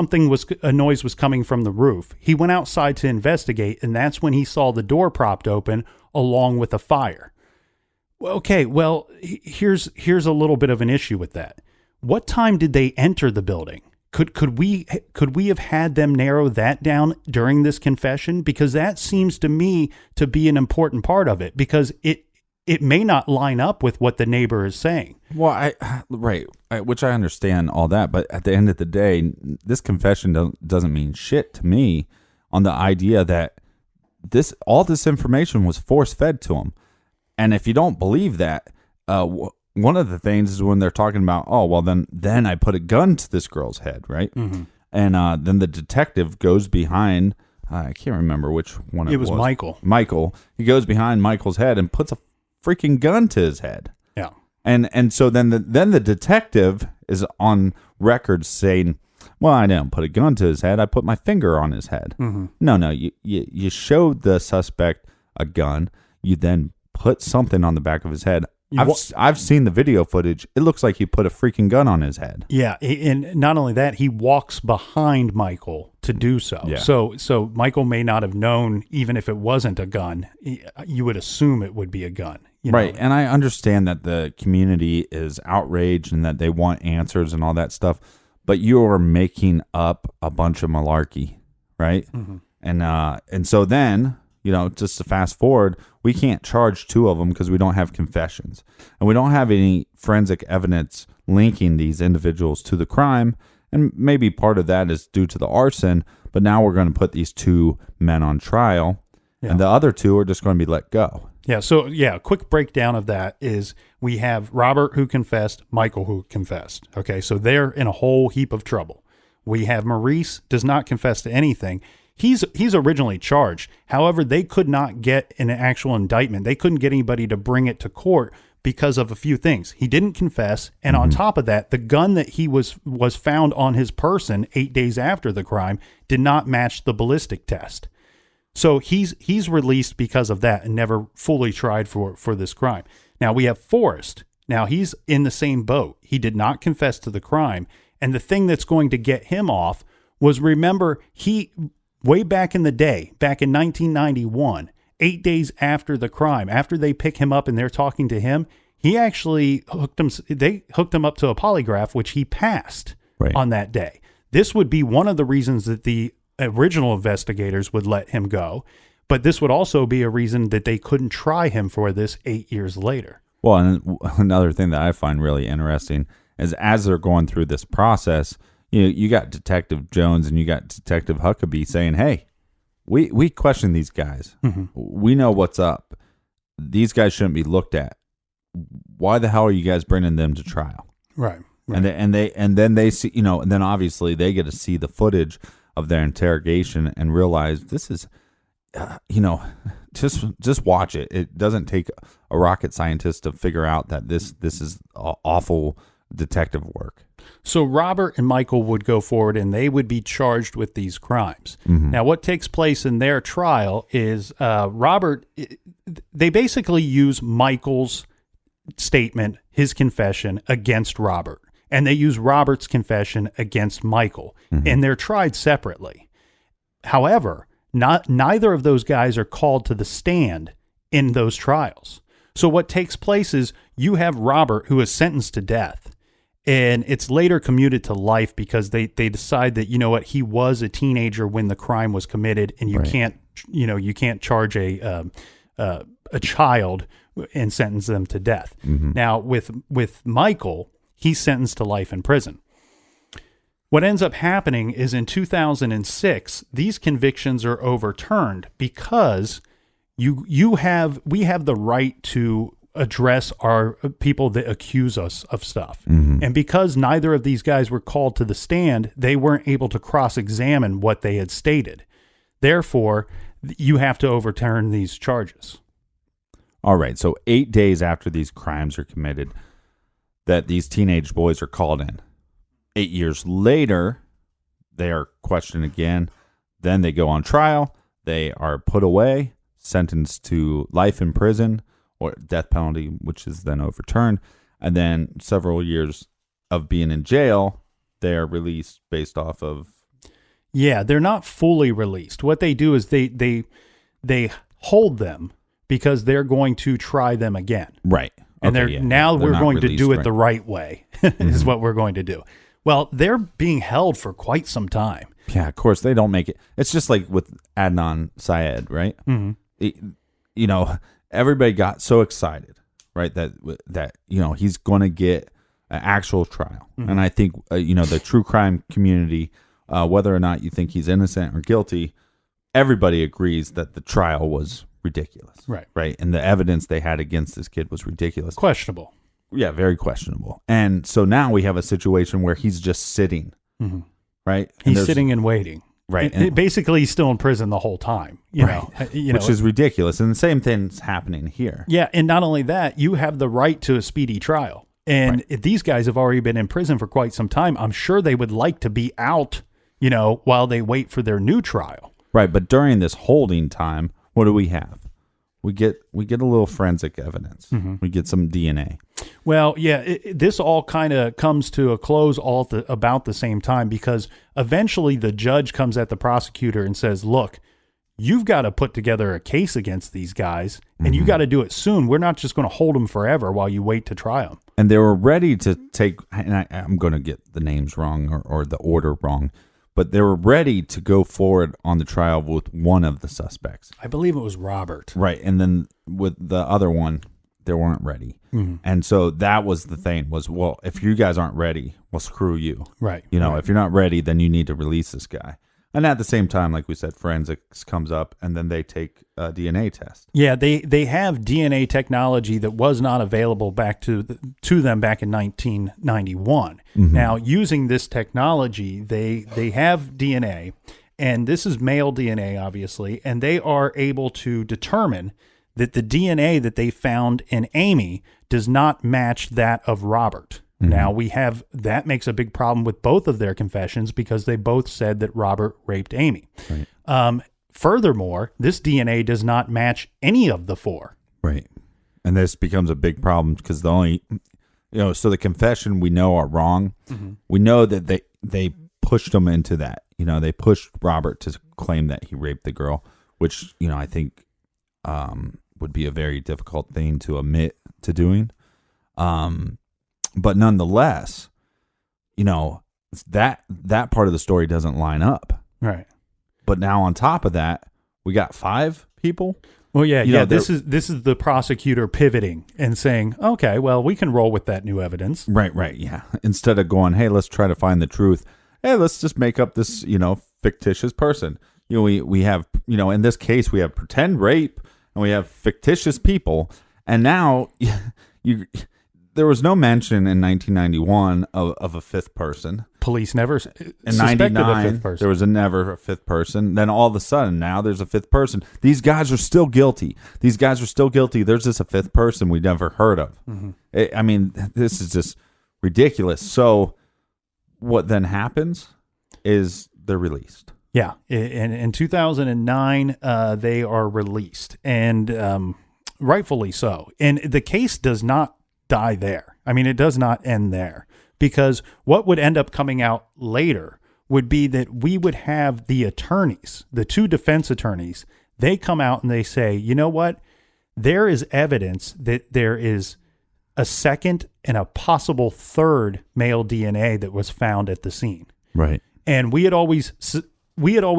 a noise was coming from the roof. He went outside to investigate, and that's when he saw the door propped open along with a fire. Okay, well, here's a little bit of an issue with that. What time did they enter the building? Could we have had them narrow that down during this confession? Because that seems to me to be an important part of it, because it may not line up with what the neighbor is saying. Well, which I understand all that, but at the end of the day, this confession doesn't mean shit to me on the idea that all this information was force fed to him. And if you don't believe that, one of the things is when they're talking about, oh, well, then I put a gun to this girl's head, right? Mm-hmm. And then the detective goes behind, I can't remember which one it was. Michael. Michael. He goes behind Michael's head and puts a freaking gun to his head. Yeah. And so then the detective is on record saying, well, I didn't put a gun to his head. I put my finger on his head. Mm-hmm. No, you showed the suspect a gun. You then put something on the back of his head. I've seen the video footage. It looks like you put a freaking gun on his head. Yeah, and not only that, he walks behind Michael to do so. Yeah. So Michael may not have known, even if it wasn't a gun. You would assume it would be a gun. Right, and I understand that the community is outraged and that they want answers and all that stuff, but you are making up a bunch of malarkey, right? Mm-hmm. And so then, just to fast forward, we can't charge two of them because we don't have confessions. And we don't have any forensic evidence linking these individuals to the crime. And maybe part of that is due to the arson, but now we're going to put these two men on trial, and the other two are just going to be let go. Yeah, so a quick breakdown of that is we have Robert who confessed, Michael who confessed. Okay, so they're in a whole heap of trouble. We have Maurice does not confess to anything. He's originally charged. However, they could not get an actual indictment. They couldn't get anybody to bring it to court because of a few things. He didn't confess, and on top of that, the gun that he was found on his person 8 days after the crime did not match the ballistic test. So he's released because of that and never fully tried for this crime. Now we have Forrest. Now he's in the same boat. He did not confess to the crime, and the thing that's going to get him off was, remember, way back in the day, back in 1991, 8 days after the crime, after they pick him up and they're talking to him, he actually they hooked him up to a polygraph, which he passed on that day. This would be one of the reasons that the original investigators would let him go, but this would also be a reason that they couldn't try him for this 8 years later. Well, and another thing that I find really interesting is as they're going through this process, you got Detective Jones and you got Detective Huckabee saying, hey, we question these guys. Mm-hmm. We know what's up. These guys shouldn't be looked at. Why the hell are you guys bringing them to trial? Right. And then they see, and then obviously they get to see the footage of their interrogation and realize this is, just watch it. It doesn't take a rocket scientist to figure out that this is awful detective work. So Robert and Michael would go forward and they would be charged with these crimes. Mm-hmm. Now, what takes place in their trial is Robert, they basically use Michael's statement, his confession, against Robert. And they use Robert's confession against Michael. Mm-hmm. And they're tried separately. However, neither of those guys are called to the stand in those trials. So what takes place is you have Robert, who is sentenced to death. And it's later commuted to life because they decide that, he was a teenager when the crime was committed, and you can't charge a child and sentence them to death. Mm-hmm. Now with Michael, he's sentenced to life in prison. What ends up happening is in 2006, these convictions are overturned because we have the right to address our people that accuse us of stuff. Mm-hmm. And because neither of these guys were called to the stand, they weren't able to cross-examine what they had stated. Therefore, you have to overturn these charges. All right. So 8 days after these crimes are committed, that these teenage boys are called in. 8 years later, they are questioned again. Then they go on trial. They are put away, sentenced to life in prison or death penalty, which is then overturned. And then several years of being in jail, they are released based off of... Yeah, they're not fully released. What they do is they hold them because they're going to try them again. Right. And now we're going to do it the right way is Mm-hmm. what we're going to do. Well, they're being held for quite some time. Yeah, of course they don't make it. It's just like with Adnan Syed, right? Mm-hmm. Everybody got so excited, right? That he's going to get an actual trial, and I think the true crime community, whether or not you think he's innocent or guilty, everybody agrees that the trial was ridiculous, right? And the evidence they had against this kid was ridiculous, Questionable. Yeah, very questionable. And so now we have a situation where he's just sitting, right? He's sitting and waiting. Right. And basically, he's still in prison the whole time, which is ridiculous. And the same thing's happening here. Yeah. And not only that, you have the right to a speedy trial. And these guys have already been in prison for quite some time. I'm sure they would like to be out, while they wait for their new trial. Right. But during this holding time, what do we have? We get a little forensic evidence. We get some DNA. Well, yeah, this all kind of comes to a close about the same time, because eventually the judge comes at the prosecutor and says, look, you've got to put together a case against these guys, and you got to do it soon. We're not just going to hold them forever while you wait to try them. And they were ready to take, and I'm going to get the names wrong or the order wrong, but they were ready to go forward on the trial with one of the suspects. I believe it was Robert. Right. And then with the other one, they weren't ready. And so that was the thing was, well, if you guys aren't ready, well, screw you. Right. If you're not ready, then you need to release this guy. And at the same time, like we said, forensics comes up and then they take a DNA test. Yeah, they have DNA technology that was not available back to them back in 1991. Now, using this technology, they have DNA, and this is male DNA, obviously, and they are able to determine that the DNA that they found in Amy does not match that of Robert. Now that makes a big problem with both of their confessions, because they both said that Robert raped Amy. Right. Furthermore, this DNA does not match any of the four. Right. And this becomes a big problem because so the confession we know are wrong. We know that they pushed them into that. They pushed Robert to claim that he raped the girl, which, I think would be a very difficult thing to admit to doing. But nonetheless, that part of the story doesn't line up. Right. But now on top of that, we got 5 people. Well, yeah. This is the prosecutor pivoting and saying, okay, well, we can roll with that new evidence. Right. Yeah. Instead of going, hey, let's try to find the truth. Hey, let's just make up this, fictitious person. We have, in this case, we have pretend rape and we have fictitious people. And now there was no mention in 1991 of a 5th person. Police never in suspected 99, a 5th person. There was never a 5th person. Then all of a sudden, now there's a 5th person. These guys are still guilty. There's just a 5th person we never heard of. This is just ridiculous. So what then happens is they're released. Yeah. In 2009, they are released, and rightfully so. And the case does not die there. It does not end there, because what would end up coming out later would be that we would have the attorneys, the 2 defense attorneys, they come out and they say, you know what? There is evidence that there is a second and a possible third male DNA that was found at the scene. Right. And we had always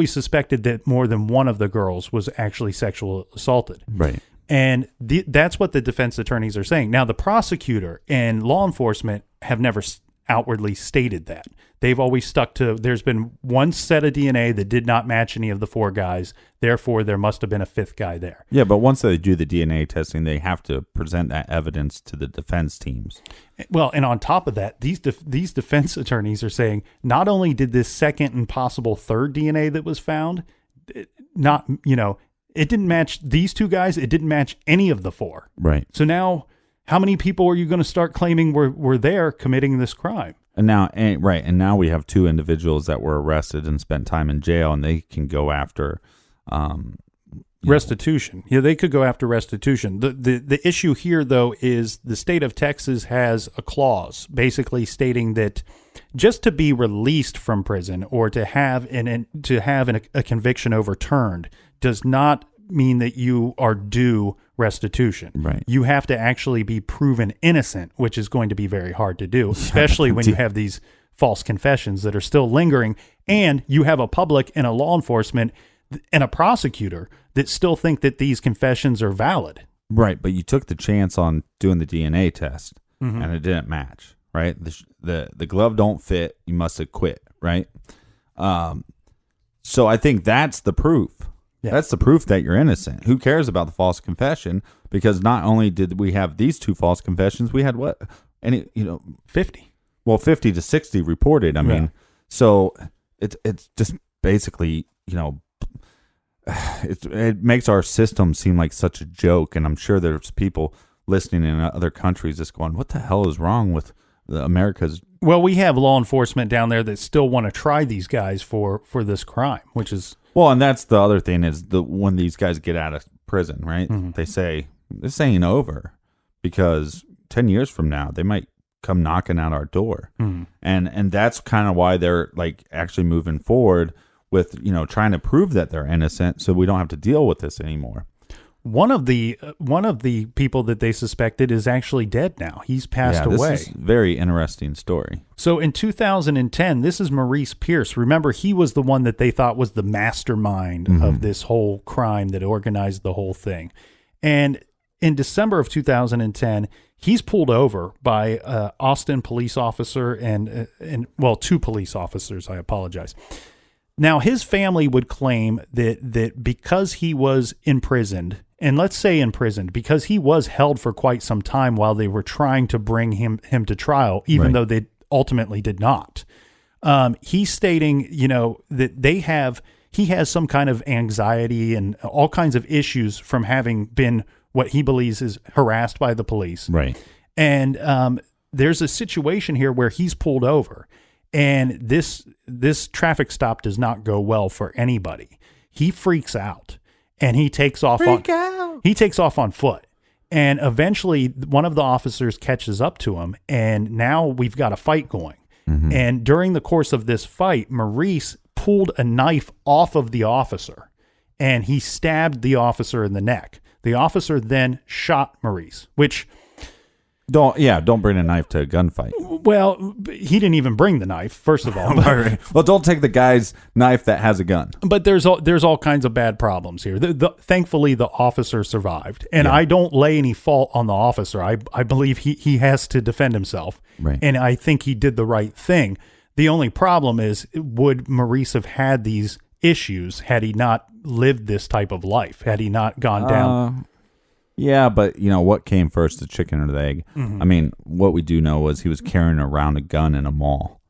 suspected that more than one of the girls was actually sexually assaulted. Right. And that's what the defense attorneys are saying. Now, the prosecutor and law enforcement have never outwardly stated that. They've always stuck to, there's been one set of DNA that did not match any of the 4 guys. Therefore, there must have been a 5th guy there. Yeah, but once they do the DNA testing, they have to present that evidence to the defense teams. Well, and on top of that, these defense attorneys are saying not only did this second and possible third DNA that was found, it didn't match these 2 guys. It didn't match any of the 4. Right. So now, how many people are you going to start claiming were there committing this crime? And now we have 2 individuals that were arrested and spent time in jail, and they can go after restitution. Yeah, they could go after restitution. The issue here, though, is the state of Texas has a clause basically stating that just to be released from prison or to have a conviction overturned does not mean that you are due restitution. Right. You have to actually be proven innocent, which is going to be very hard to do, especially when you have these false confessions that are still lingering, and you have a public and a law enforcement and a prosecutor that still think that these confessions are valid. Right, but you took the chance on doing the DNA test, and it didn't match, right? The glove don't fit, you must have quit, right? So I think that's the proof. Yeah. That's the proof that you're innocent. Who cares about the false confession? Because not only did we have these 2 false confessions, we had 50. Well, 50 to 60 reported. I mean, so it's just basically, it makes our system seem like such a joke. And I'm sure there's people listening in other countries just going, what the hell is wrong with America's? Well, we have law enforcement down there that still want to try these guys for this crime, which is... Well, and that's the other thing is when these guys get out of prison, right? They say, this ain't over because 10 years from now, they might come knocking at our door. And that's kind of why they're like actually moving forward with, trying to prove that they're innocent so we don't have to deal with this anymore. One of the people that they suspected is actually dead now. He's passed away. This is a very interesting story. So in 2010, this is Maurice Pierce. Remember, he was the one that they thought was the mastermind of this whole crime that organized the whole thing. And in December of 2010, he's pulled over by Austin police officer and 2 police officers. I apologize. Now, his family would claim that because he was imprisoned, and let's say imprisoned, because he was held for quite some time while they were trying to bring him to trial, even though they ultimately did not. He's stating, that he has some kind of anxiety and all kinds of issues from having been what he believes is harassed by the police. Right. And there's a situation here where he's pulled over. And this traffic stop does not go well for anybody. He freaks out and he takes off on foot. And eventually one of the officers catches up to him, and now we've got a fight going. And during the course of this fight, Maurice pulled a knife off of the officer and he stabbed the officer in the neck. The officer then shot Maurice, which... Don't bring a knife to a gunfight. Well, he didn't even bring the knife, first of all. Well, don't take the guy's knife that has a gun. But there's all kinds of bad problems here. Thankfully, the officer survived. And I don't lay any fault on the officer. I believe he has to defend himself. Right. And I think he did the right thing. The only problem is, would Maurice have had these issues had he not lived this type of life? Had he not gone down... Yeah, but what came first, the chicken or the egg? I mean, what we do know was he was carrying around a gun in a mall,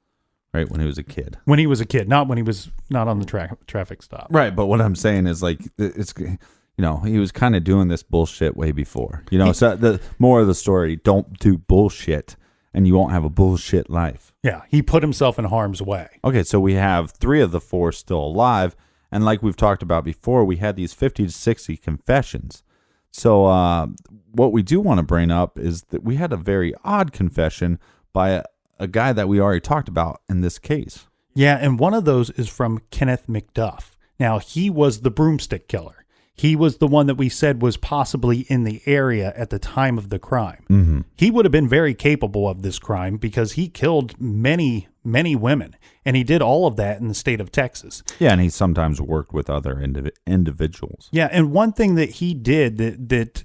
right, when he was a kid. When he was a kid, not when he was not on the traffic stop. Right, but what I'm saying is, like, it's he was kind of doing this bullshit way before. So the more of the story, don't do bullshit, and you won't have a bullshit life. Yeah, he put himself in harm's way. Okay, so we have 3 of the 4 still alive, and like we've talked about before, we had these 50 to 60 confessions. So what we do want to bring up is that we had a very odd confession by a guy that we already talked about in this case. Yeah, and one of those is from Kenneth McDuff. Now, he was the broomstick killer. He was the one that we said was possibly in the area at the time of the crime. He would have been very capable of this crime because he killed many, many women, and he did all of that in the state of Texas. Yeah, and he sometimes worked with other individuals. Yeah, and one thing that he did that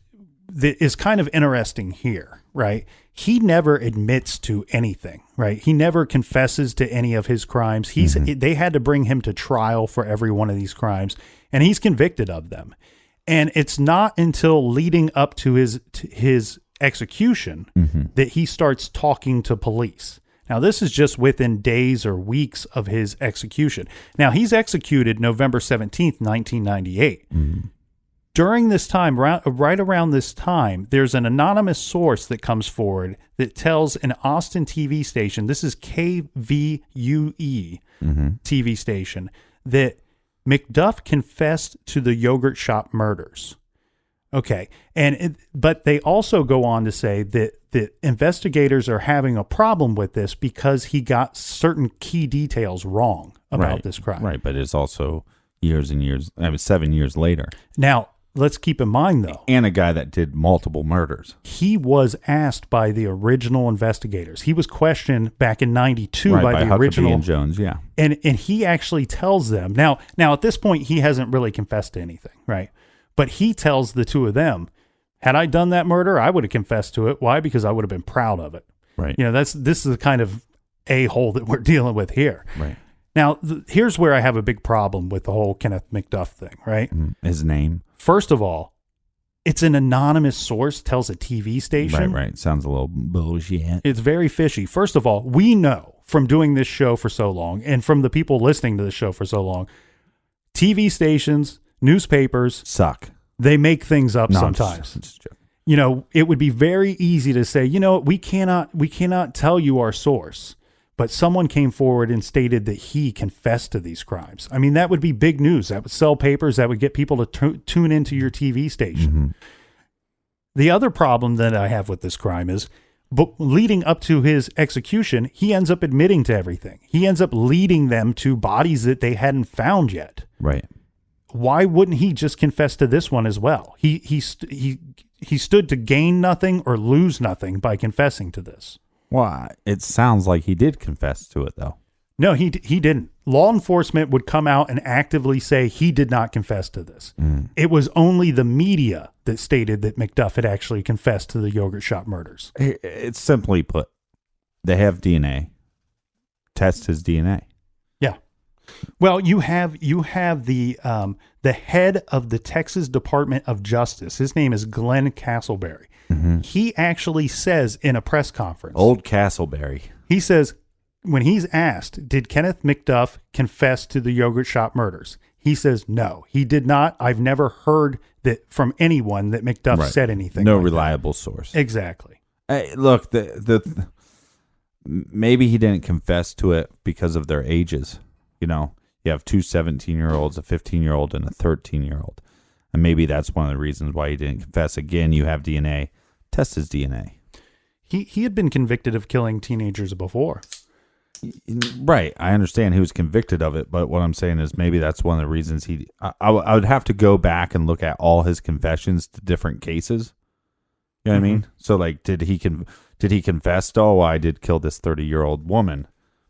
is kind of interesting here, right? He never admits to anything, right? He never confesses to any of his crimes. They had to bring him to trial for every one of these crimes, and he's convicted of them. And it's not until leading up to his execution that he starts talking to police. Now, this is just within days or weeks of his execution. Now, he's executed November 17th, 1998. During this time, right around this time, there's an anonymous source that comes forward that tells an Austin TV station, this is KVUE TV station, that McDuff confessed to the yogurt shop murders. Okay, but they also go on to say that investigators are having a problem with this because he got certain key details wrong about this crime. Right, but it's also years and years, 7 years later. Now, let's keep in mind, though, And a guy that did multiple murders. he was asked by the original investigators. He was questioned back in 92 by the Huckabee original. and Jones, yeah. And he actually tells them, now at this point, he hasn't really confessed to anything, right? But he tells the two of them, had I done that murder, I would have confessed to it. Why? Because I would have been proud of it. Right. You know, this is the kind of a-hole that we're dealing with here. Right. Now, here's where I have a big problem with the whole Kenneth McDuff thing, right? His name. First of all, it's an anonymous source, tells a TV station. Right. Sounds a little bullshit. It's very fishy. First of all, we know from doing this show for so long and from the people listening to the show for so long, TV stations, newspapers, Suck. they make things up No, sometimes. I'm just joking. You know, it would be very easy to say, you know, we cannot tell you our source. But someone came forward and stated that he confessed to these crimes. I mean, that would be big news. That would sell papers. That would get people to tune into your TV station. Mm-hmm. The other problem that I have with this crime is, but leading up to his execution, he ends up admitting to everything. He ends up leading them to bodies that they hadn't found yet. Right. Why wouldn't he just confess to this one as well? He stood to gain nothing or lose nothing by confessing to this. Well, it sounds like he did confess to it, though. No, he didn't. Law enforcement would come out and actively say he did not confess to this. It was only the media that stated that McDuff had actually confessed to the yogurt shop murders. It's simply put, they have DNA. Test his DNA. Yeah. Well, you have the head of the Texas Department of Justice. His name is Glenn Castleberry. He actually says in a press conference, Old Castleberry. he says, when he's asked, did Kenneth McDuff confess to the yogurt shop murders? He says, no, he did not. I've never heard that from anyone that McDuff said anything. No like reliable source. Exactly. Hey, look, the maybe he didn't confess to it because of their ages. You know, you have two 17-year-olds, a 15-year-old, and a 13-year-old. And maybe that's one of the reasons why he didn't confess. Again, you have DNA. Test his DNA. He had been convicted of killing teenagers before. Right. I understand he was convicted of it, but what I'm saying is maybe that's one of the reasons I would have to go back and look at all his confessions to different cases. You know what I mean? So, like, did he confess, oh, I did kill this 30-year-old woman?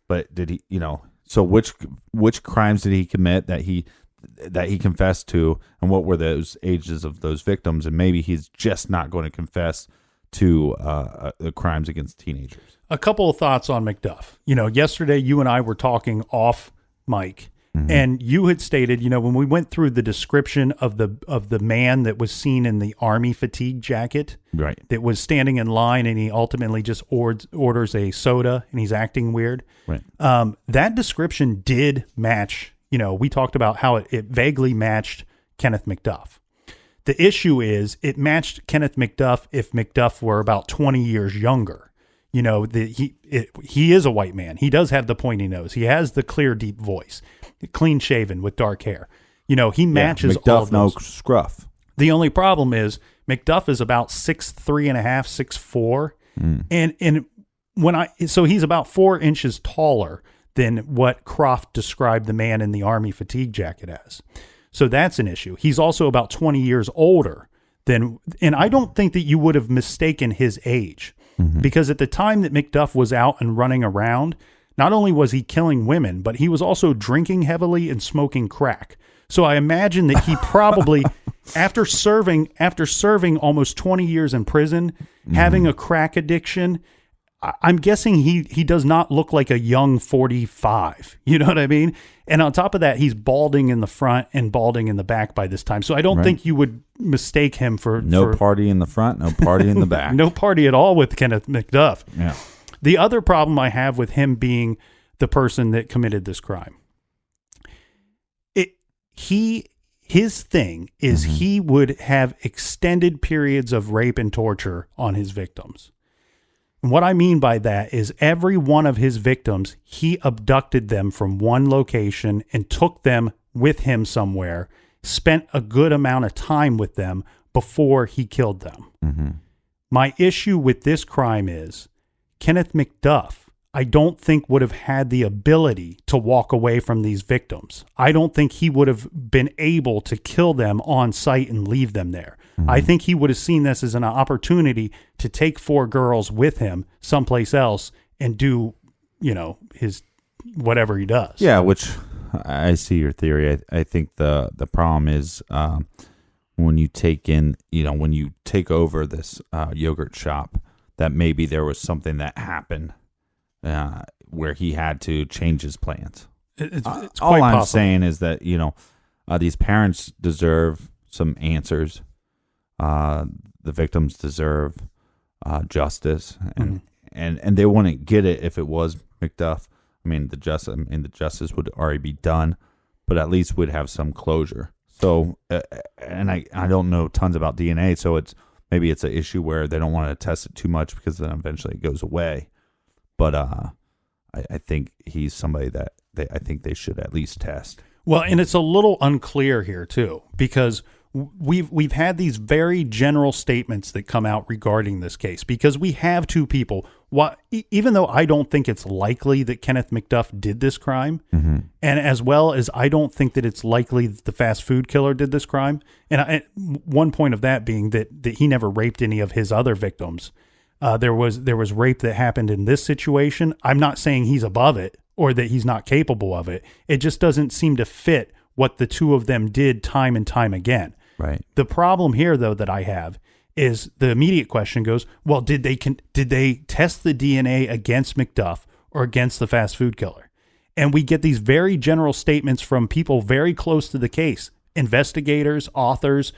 But did he, you know, so which crimes did he commit that he confessed to, and what were those ages of those victims? And maybe he's just not going to confess to the crimes against teenagers. A couple of thoughts on McDuff. You know, yesterday you and I were talking off mic, and you had stated, you know, when we went through the description of the man that was seen in the army fatigue jacket, Right. that was standing in line, and he ultimately just orders a soda, and he's acting weird. Right. That description did match. You know, we talked about how it vaguely matched Kenneth McDuff. The issue is it matched Kenneth McDuff if McDuff were about 20 years younger. You know, he is a white man. He does have the pointy nose. He has the clear, deep voice, clean shaven with dark hair. You know, he matches McDuff, all of those. no scruff. The only problem is McDuff is about 6'3.5", 6'4", so he's about 4 inches taller than what Croft described the man in the army fatigue jacket as. So that's an issue. He's also about 20 years older and I don't think that you would have mistaken his age, because at the time that McDuff was out and running around, not only was he killing women, but he was also drinking heavily and smoking crack. So I imagine that he probably, after serving almost 20 years in prison, having a crack addiction, I'm guessing he does not look like a young 45. You know what I mean? And on top of that, he's balding in the front and balding in the back by this time. So I don't think you would mistake him for... Party in the front, no party in the back. No party at all with Kenneth McDuff. Yeah. The other problem I have with him being the person that committed this crime, his thing is he would have extended periods of rape and torture on his victims. And what I mean by that is every one of his victims, he abducted them from one location and took them with him somewhere, spent a good amount of time with them before he killed them. My issue with this crime is Kenneth McDuff, I don't think would have had the ability to walk away from these victims. I don't think he would have been able to kill them on site and leave them there. I think he would have seen this as an opportunity to take 4 girls with him someplace else and do, his whatever he does. Yeah, which I see your theory. I think the problem is when you take when you take over this yogurt shop, that maybe there was something that happened where he had to change his plans. It's quite all I'm possible. saying is that these parents deserve some answers. The victims deserve justice, and they wouldn't get it if it was McDuff. I mean, the justice would already be done, but at least would have some closure. So, and I don't know tons about DNA, so maybe it's an issue where they don't want to test it too much because then eventually it goes away. But I think he's somebody that I think they should at least test. Well, and it's a little unclear here too, because we've had these very general statements that come out regarding this case, because we have 2 people. Even though I don't think it's likely that Kenneth McDuff did this crime, and as well as I don't think that it's likely that the fast food killer did this crime, and one point of that being that he never raped any of his other victims. There was rape that happened in this situation. I'm not saying he's above it or that he's not capable of it. It just doesn't seem to fit what the 2 of them did time and time again. Right. The problem here, though, that I have is the immediate question goes, well, did they test the DNA against McDuff or against the fast food killer? And we get these very general statements from people very close to the case, investigators, authors,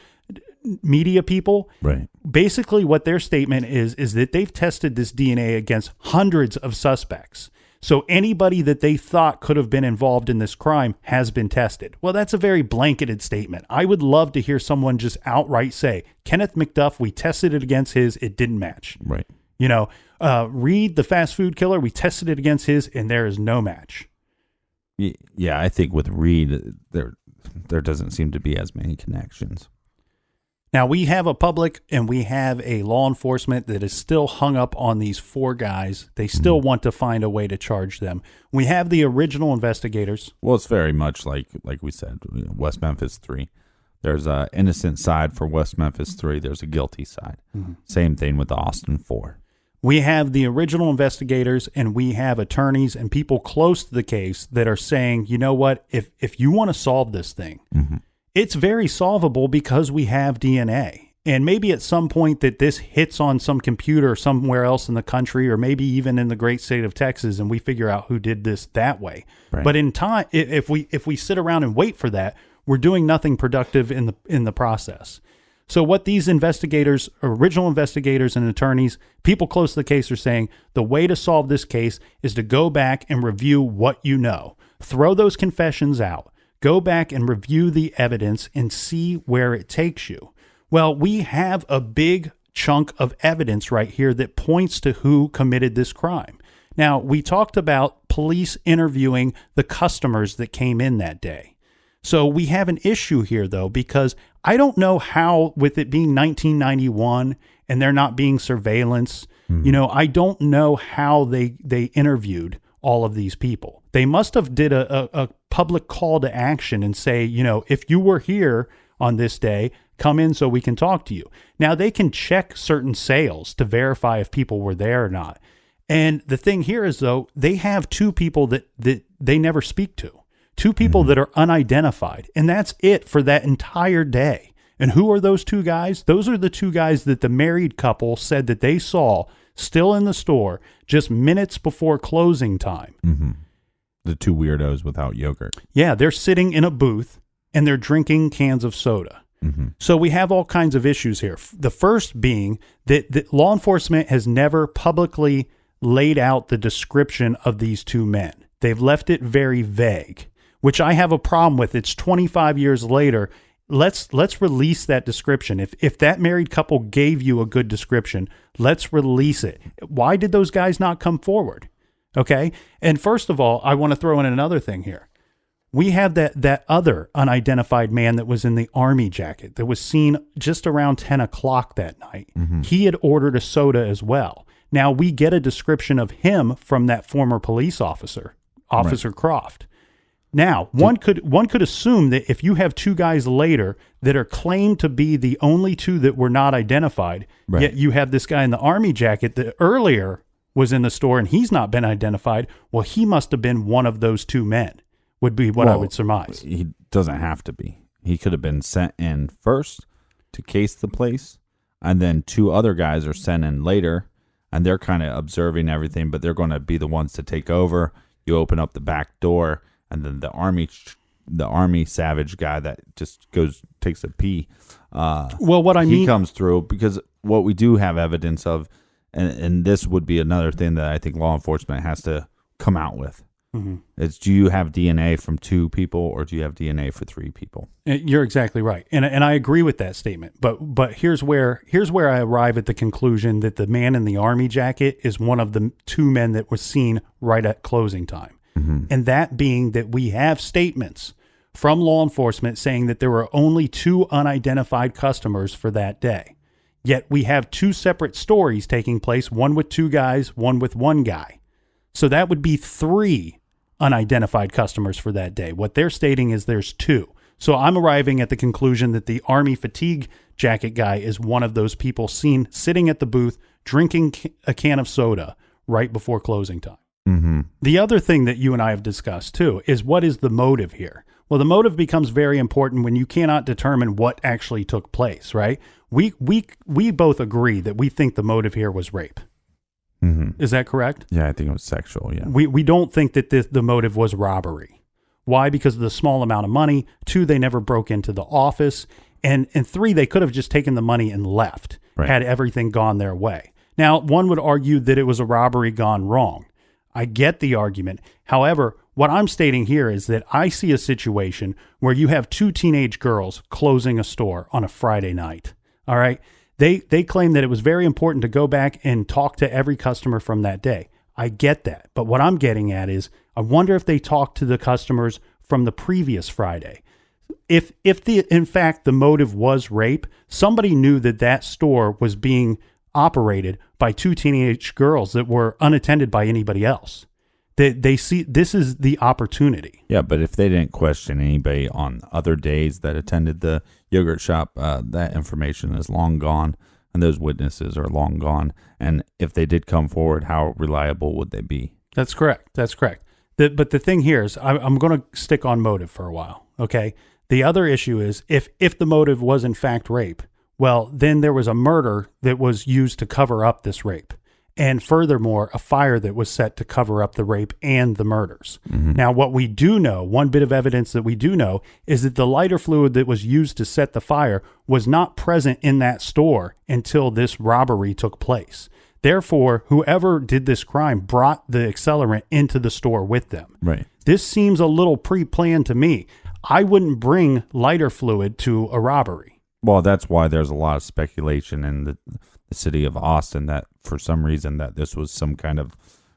media people. Right. Basically, what their statement is that they've tested this DNA against hundreds of suspects. So anybody that they thought could have been involved in this crime has been tested. Well, that's a very blanketed statement. I would love to hear someone just outright say, Kenneth McDuff, we tested it against his, it didn't match. Right. Reed, the fast food killer, we tested it against his, and there is no match. Yeah, I think with Reed, there doesn't seem to be as many connections. Now, we have a public and we have a law enforcement that is still hung up on these 4 guys. They still want to find a way to charge them. We have the original investigators. Well, it's very much like we said, West Memphis 3. There's a innocent side for West Memphis 3. There's a guilty side. Same thing with Austin 4. We have the original investigators and we have attorneys and people close to the case that are saying, you know what, if you want to solve this thing, it's very solvable because we have DNA. And maybe at some point that this hits on some computer somewhere else in the country, or maybe even in the great state of Texas, and we figure out who did this that way. Right. But in time, if we sit around and wait for that, we're doing nothing productive in the process. So what these investigators, original investigators and attorneys, people close to the case are saying, the way to solve this case is to go back and review what you know. Throw those confessions out. Go back and review the evidence and see where it takes you. Well, we have a big chunk of evidence right here that points to who committed this crime. Now, we talked about police interviewing the customers that came in that day. So we have an issue here, though, because I don't know how, with it being 1991 and there not being surveillance, I don't know how they interviewed all of these people. They must have did a public call to action and say, if you were here on this day, come in so we can talk to you. Now, they can check certain sales to verify if people were there or not. And the thing here is, though, they have 2 people that they never speak to. 2 people that are unidentified. And that's it for that entire day. And who are those 2 guys? Those are the 2 guys that the married couple said that they saw still in the store just minutes before closing time. The 2 weirdos without yogurt. Yeah, they're sitting in a booth and they're drinking cans of soda. So we have all kinds of issues here. The first being that law enforcement has never publicly laid out the description of these 2 men. They've left it very vague, which I have a problem with. It's 25 years later. Let's release that description. If that married couple gave you a good description, let's release it. Why did those guys not come forward? Okay. And first of all, I want to throw in another thing here. We have that other unidentified man that was in the army jacket that was seen just around 10 o'clock that night. He had ordered a soda as well. Now we get a description of him from that former police officer, Officer Croft. Now, one could assume that if you have two guys later that are claimed to be the only two that were not identified, yet you have this guy in the army jacket that earlier was in the store and he's not been identified, well, he must have been one of those two men, would be what I would surmise. He doesn't have to be. He could have been sent in first to case the place, and then two other guys are sent in later, and they're kind of observing everything, but they're going to be the ones to take over. You open up the back door, and then the army savage guy that just takes a pee. He comes through, because what we do have evidence of, and this would be another thing that I think law enforcement has to come out with. Is, do you have DNA from two people, or do you have DNA for three people? You're exactly right, and I agree with that statement. But here's where I arrive at the conclusion that the man in the army jacket is one of the two men that was seen right at closing time, and that being that we have statements from law enforcement saying that there were only two unidentified customers for that day. Yet we have two separate stories taking place, one with two guys, one with one guy. So that would be three unidentified customers for that day. What they're stating is there's two. So I'm arriving at the conclusion that the army fatigue jacket guy is one of those people seen sitting at the booth drinking a can of soda right before closing time. The other thing that you and I have discussed too is, what is the motive here? Well, the motive becomes very important when you cannot determine what actually took place, right? We both agree that we think the motive here was rape. Is that correct? Yeah, I think it was sexual, yeah. We don't think that the motive was robbery. Why? Because of the small amount of money. 2, they never broke into the office. And 3, they could have just taken the money and left, had everything gone their way. Now, one would argue that it was a robbery gone wrong. I get the argument. However, what I'm stating here is that I see a situation where you have 2 teenage girls closing a store on a Friday night. All right. They claim that it was very important to go back and talk to every customer from that day. I get that. But what I'm getting at is, I wonder if they talked to the customers from the previous Friday. If in fact the motive was rape, somebody knew that store was being operated by 2 teenage girls that were unattended by anybody else. They see this is the opportunity. Yeah, but if they didn't question anybody on other days that attended the yogurt shop, that information is long gone, and those witnesses are long gone. And if they did come forward, how reliable would they be? That's correct. But the thing here is, I'm going to stick on motive for a while, okay? The other issue is, if the motive was in fact rape, well, then there was a murder that was used to cover up this rape. And furthermore, a fire that was set to cover up the rape and the murders. Now, what we do know, one bit of evidence that we do know, is that the lighter fluid that was used to set the fire was not present in that store until this robbery took place. Therefore, whoever did this crime brought the accelerant into the store with them. Right. This seems a little pre-planned to me. I wouldn't bring lighter fluid to a robbery. Well, that's why there's a lot of speculation in the city of Austin that for some reason that this was some kind of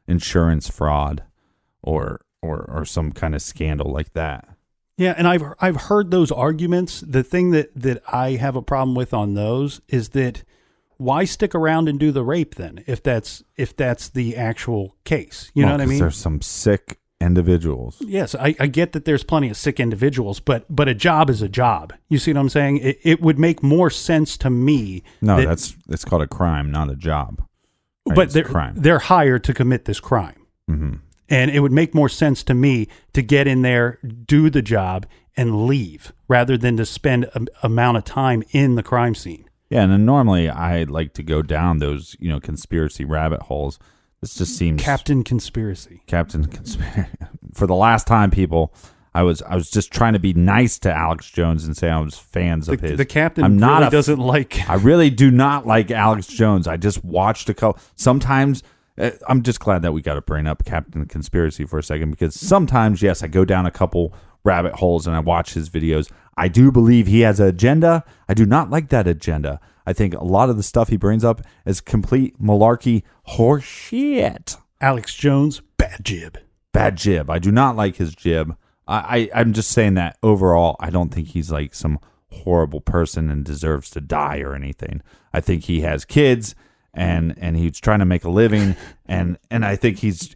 insurance fraud or some kind of scandal like that. Yeah, and I've heard those arguments. The thing that I have a problem with on those is that, why stick around and do the rape then if that's the actual case? You know what I mean? There's some sick individuals. Yes, I get that there's plenty of sick individuals, but a job is a job. You see what I'm saying? It would make more sense to me. No, it's called a crime, not a job. Right? But they're hired to commit this crime. And it would make more sense to me to get in there, do the job, and leave, rather than to spend an amount of time in the crime scene. Yeah, and then normally I like to go down those, conspiracy rabbit holes. This just seems Captain Conspiracy. For the last time, people, I was just trying to be nice to Alex Jones and say I was fans of his. The captain doesn't like. I really do not like Alex Jones. I just watched a couple. Sometimes I'm just glad that we got to bring up Captain Conspiracy for a second, because sometimes, yes, I go down a couple rabbit holes and I watch his videos. I do believe he has an agenda. I do not like that agenda. I think a lot of the stuff he brings up is complete malarkey horseshit. Alex Jones, bad jib. Bad jib. I do not like his jib. I'm just saying that overall, I don't think he's like some horrible person and deserves to die or anything. I think he has kids, and he's trying to make a living, and I think his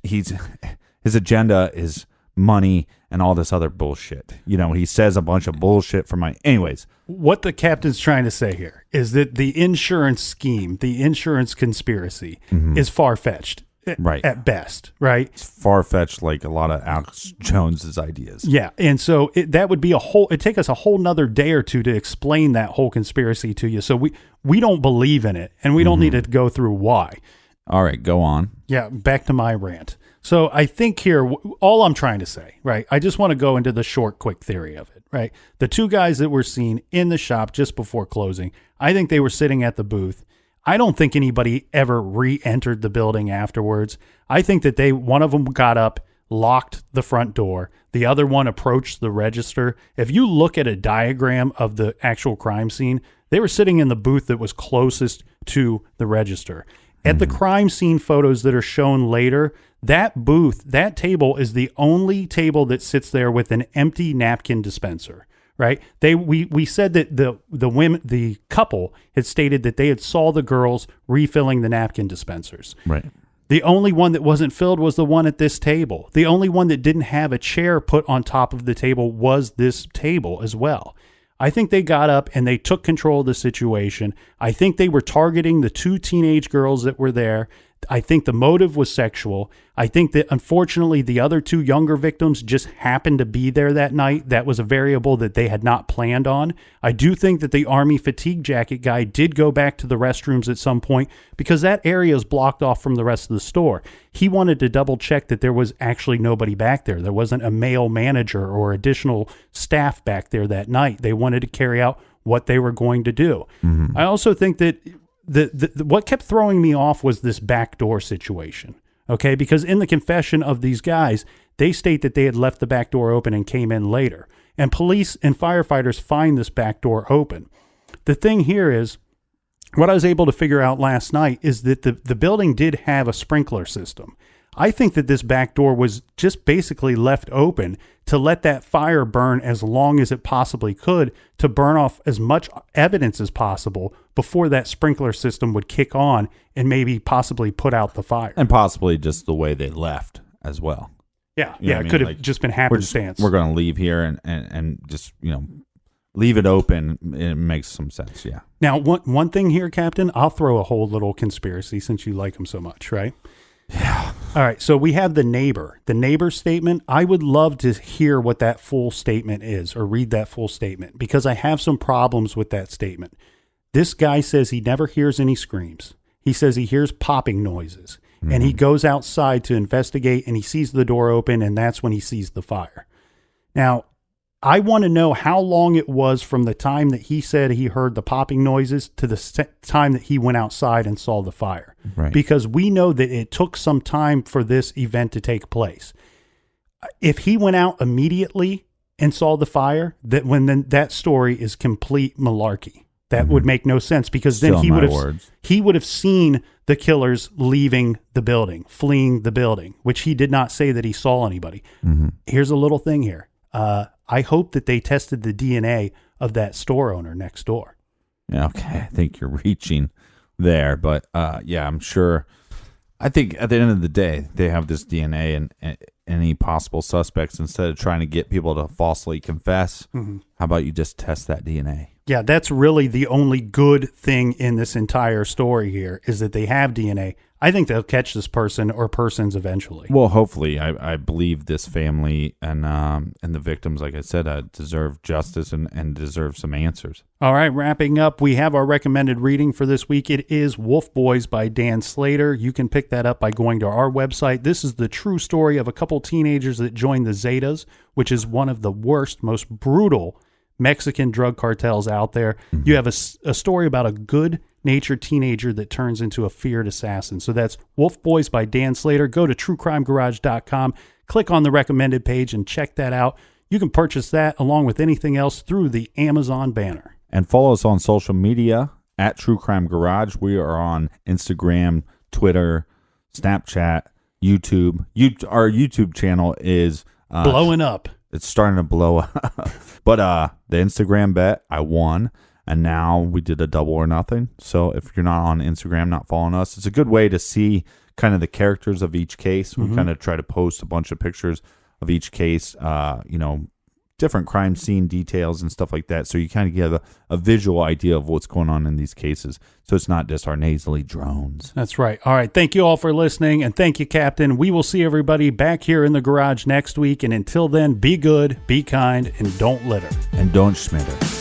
agenda is money and all this other bullshit. You know, he says a bunch of bullshit for my. Anyways, what the captain's trying to say here is that the insurance scheme, the insurance conspiracy, is far-fetched. Right. At best, right? It's far-fetched, like a lot of Alex Jones's ideas. Yeah, and so that would be it'd take us a whole nother day or two to explain that whole conspiracy to you. So we don't believe in it, and we don't need to go through why. All right, go on. Yeah, back to my rant. So I think here, all I'm trying to say, right, I just want to go into the short, quick theory of it, right? The two guys that were seen in the shop just before closing, I think they were sitting at the booth. I don't think anybody ever re-entered the building afterwards. I think that one of them got up, locked the front door. The other one approached the register. If you look at a diagram of the actual crime scene, they were sitting in the booth that was closest to the register. At the crime scene photos that are shown later, that booth, that table is the only table that sits there with an empty napkin dispenser. Right? We said that the couple had stated that they had saw the girls refilling the napkin dispensers. Right. The only one that wasn't filled was the one at this table. The only one that didn't have a chair put on top of the table was this table as well. I think they got up and they took control of the situation. I think they were targeting the two teenage girls that were there. I think the motive was sexual. I think that unfortunately the other two younger victims just happened to be there that night. That was a variable that they had not planned on. I do think that the Army fatigue jacket guy did go back to the restrooms at some point because that area is blocked off from the rest of the store. He wanted to double check that there was actually nobody back there. There wasn't a male manager or additional staff back there that night. They wanted to carry out what they were going to do. I also think that what kept throwing me off was this backdoor situation, okay? Because in the confession of these guys, they state that they had left the back door open and came in later. And police and firefighters find this back door open. The thing here is, what I was able to figure out last night is that the building did have a sprinkler system. I think that this back door was just basically left open to let that fire burn as long as it possibly could, to burn off as much evidence as possible before that sprinkler system would kick on and maybe possibly put out the fire. And possibly just the way they left as well. Yeah, You know what I it mean? could have Like, just been happenstance. We're going to leave here and just, leave it open. It makes some sense, yeah. Now, one thing here, Captain, I'll throw a whole little conspiracy since you like them so much, right? Yeah. All right, so we have the neighbor statement. I would love to hear what that full statement is, or read that full statement, because I have some problems with that statement. This guy says he never hears any screams. He says he hears popping noises, and he goes outside to investigate, and he sees the door open, and that's when he sees the fire. Now, I want to know how long it was from the time that he said he heard the popping noises to the time that he went outside and saw the fire. Right. Because we know that it took some time for this event to take place. If he went out immediately and saw the fire, that story is complete malarkey. That would make no sense, because then he would have seen the killers leaving the building, fleeing the building, which he did not say that he saw anybody. Here's a little thing here. I hope that they tested the DNA of that store owner next door. Okay, I think you're reaching there, but yeah, I'm sure. I think at the end of the day, they have this DNA and any possible suspects. Instead of trying to get people to falsely confess, how about you just test that DNA? Yeah, that's really the only good thing in this entire story here, is that they have DNA. I think they'll catch this person or persons eventually. Well, hopefully. I believe this family and the victims, like I said, deserve justice and deserve some answers. All right, wrapping up, we have our recommended reading for this week. It is Wolf Boys by Dan Slater. You can pick that up by going to our website. This is the true story of a couple teenagers that joined the Zetas, which is one of the worst, most brutal Mexican drug cartels out there. You have a story about a good-natured teenager that turns into a feared assassin. So that's Wolf Boys by Dan Slater. Go to truecrimegarage.com, click on the recommended page, and check that out. You can purchase that along with anything else through the Amazon banner. And follow us on social media at True Crime Garage. We are on Instagram, Twitter, Snapchat, YouTube. Our YouTube channel is blowing up. It's starting to blow up. But the Instagram bet, I won. And now we did a double or nothing. So if you're not on Instagram, not following us, it's a good way to see kind of the characters of each case. We kind of try to post a bunch of pictures of each case, different crime scene details and stuff like that. So you kind of get a visual idea of what's going on in these cases. So it's not just our nasally drones. That's right. All right. Thank you all for listening. And thank you, Captain. We will see everybody back here in the garage next week. And until then, be good, be kind, and don't litter. And don't schmitter.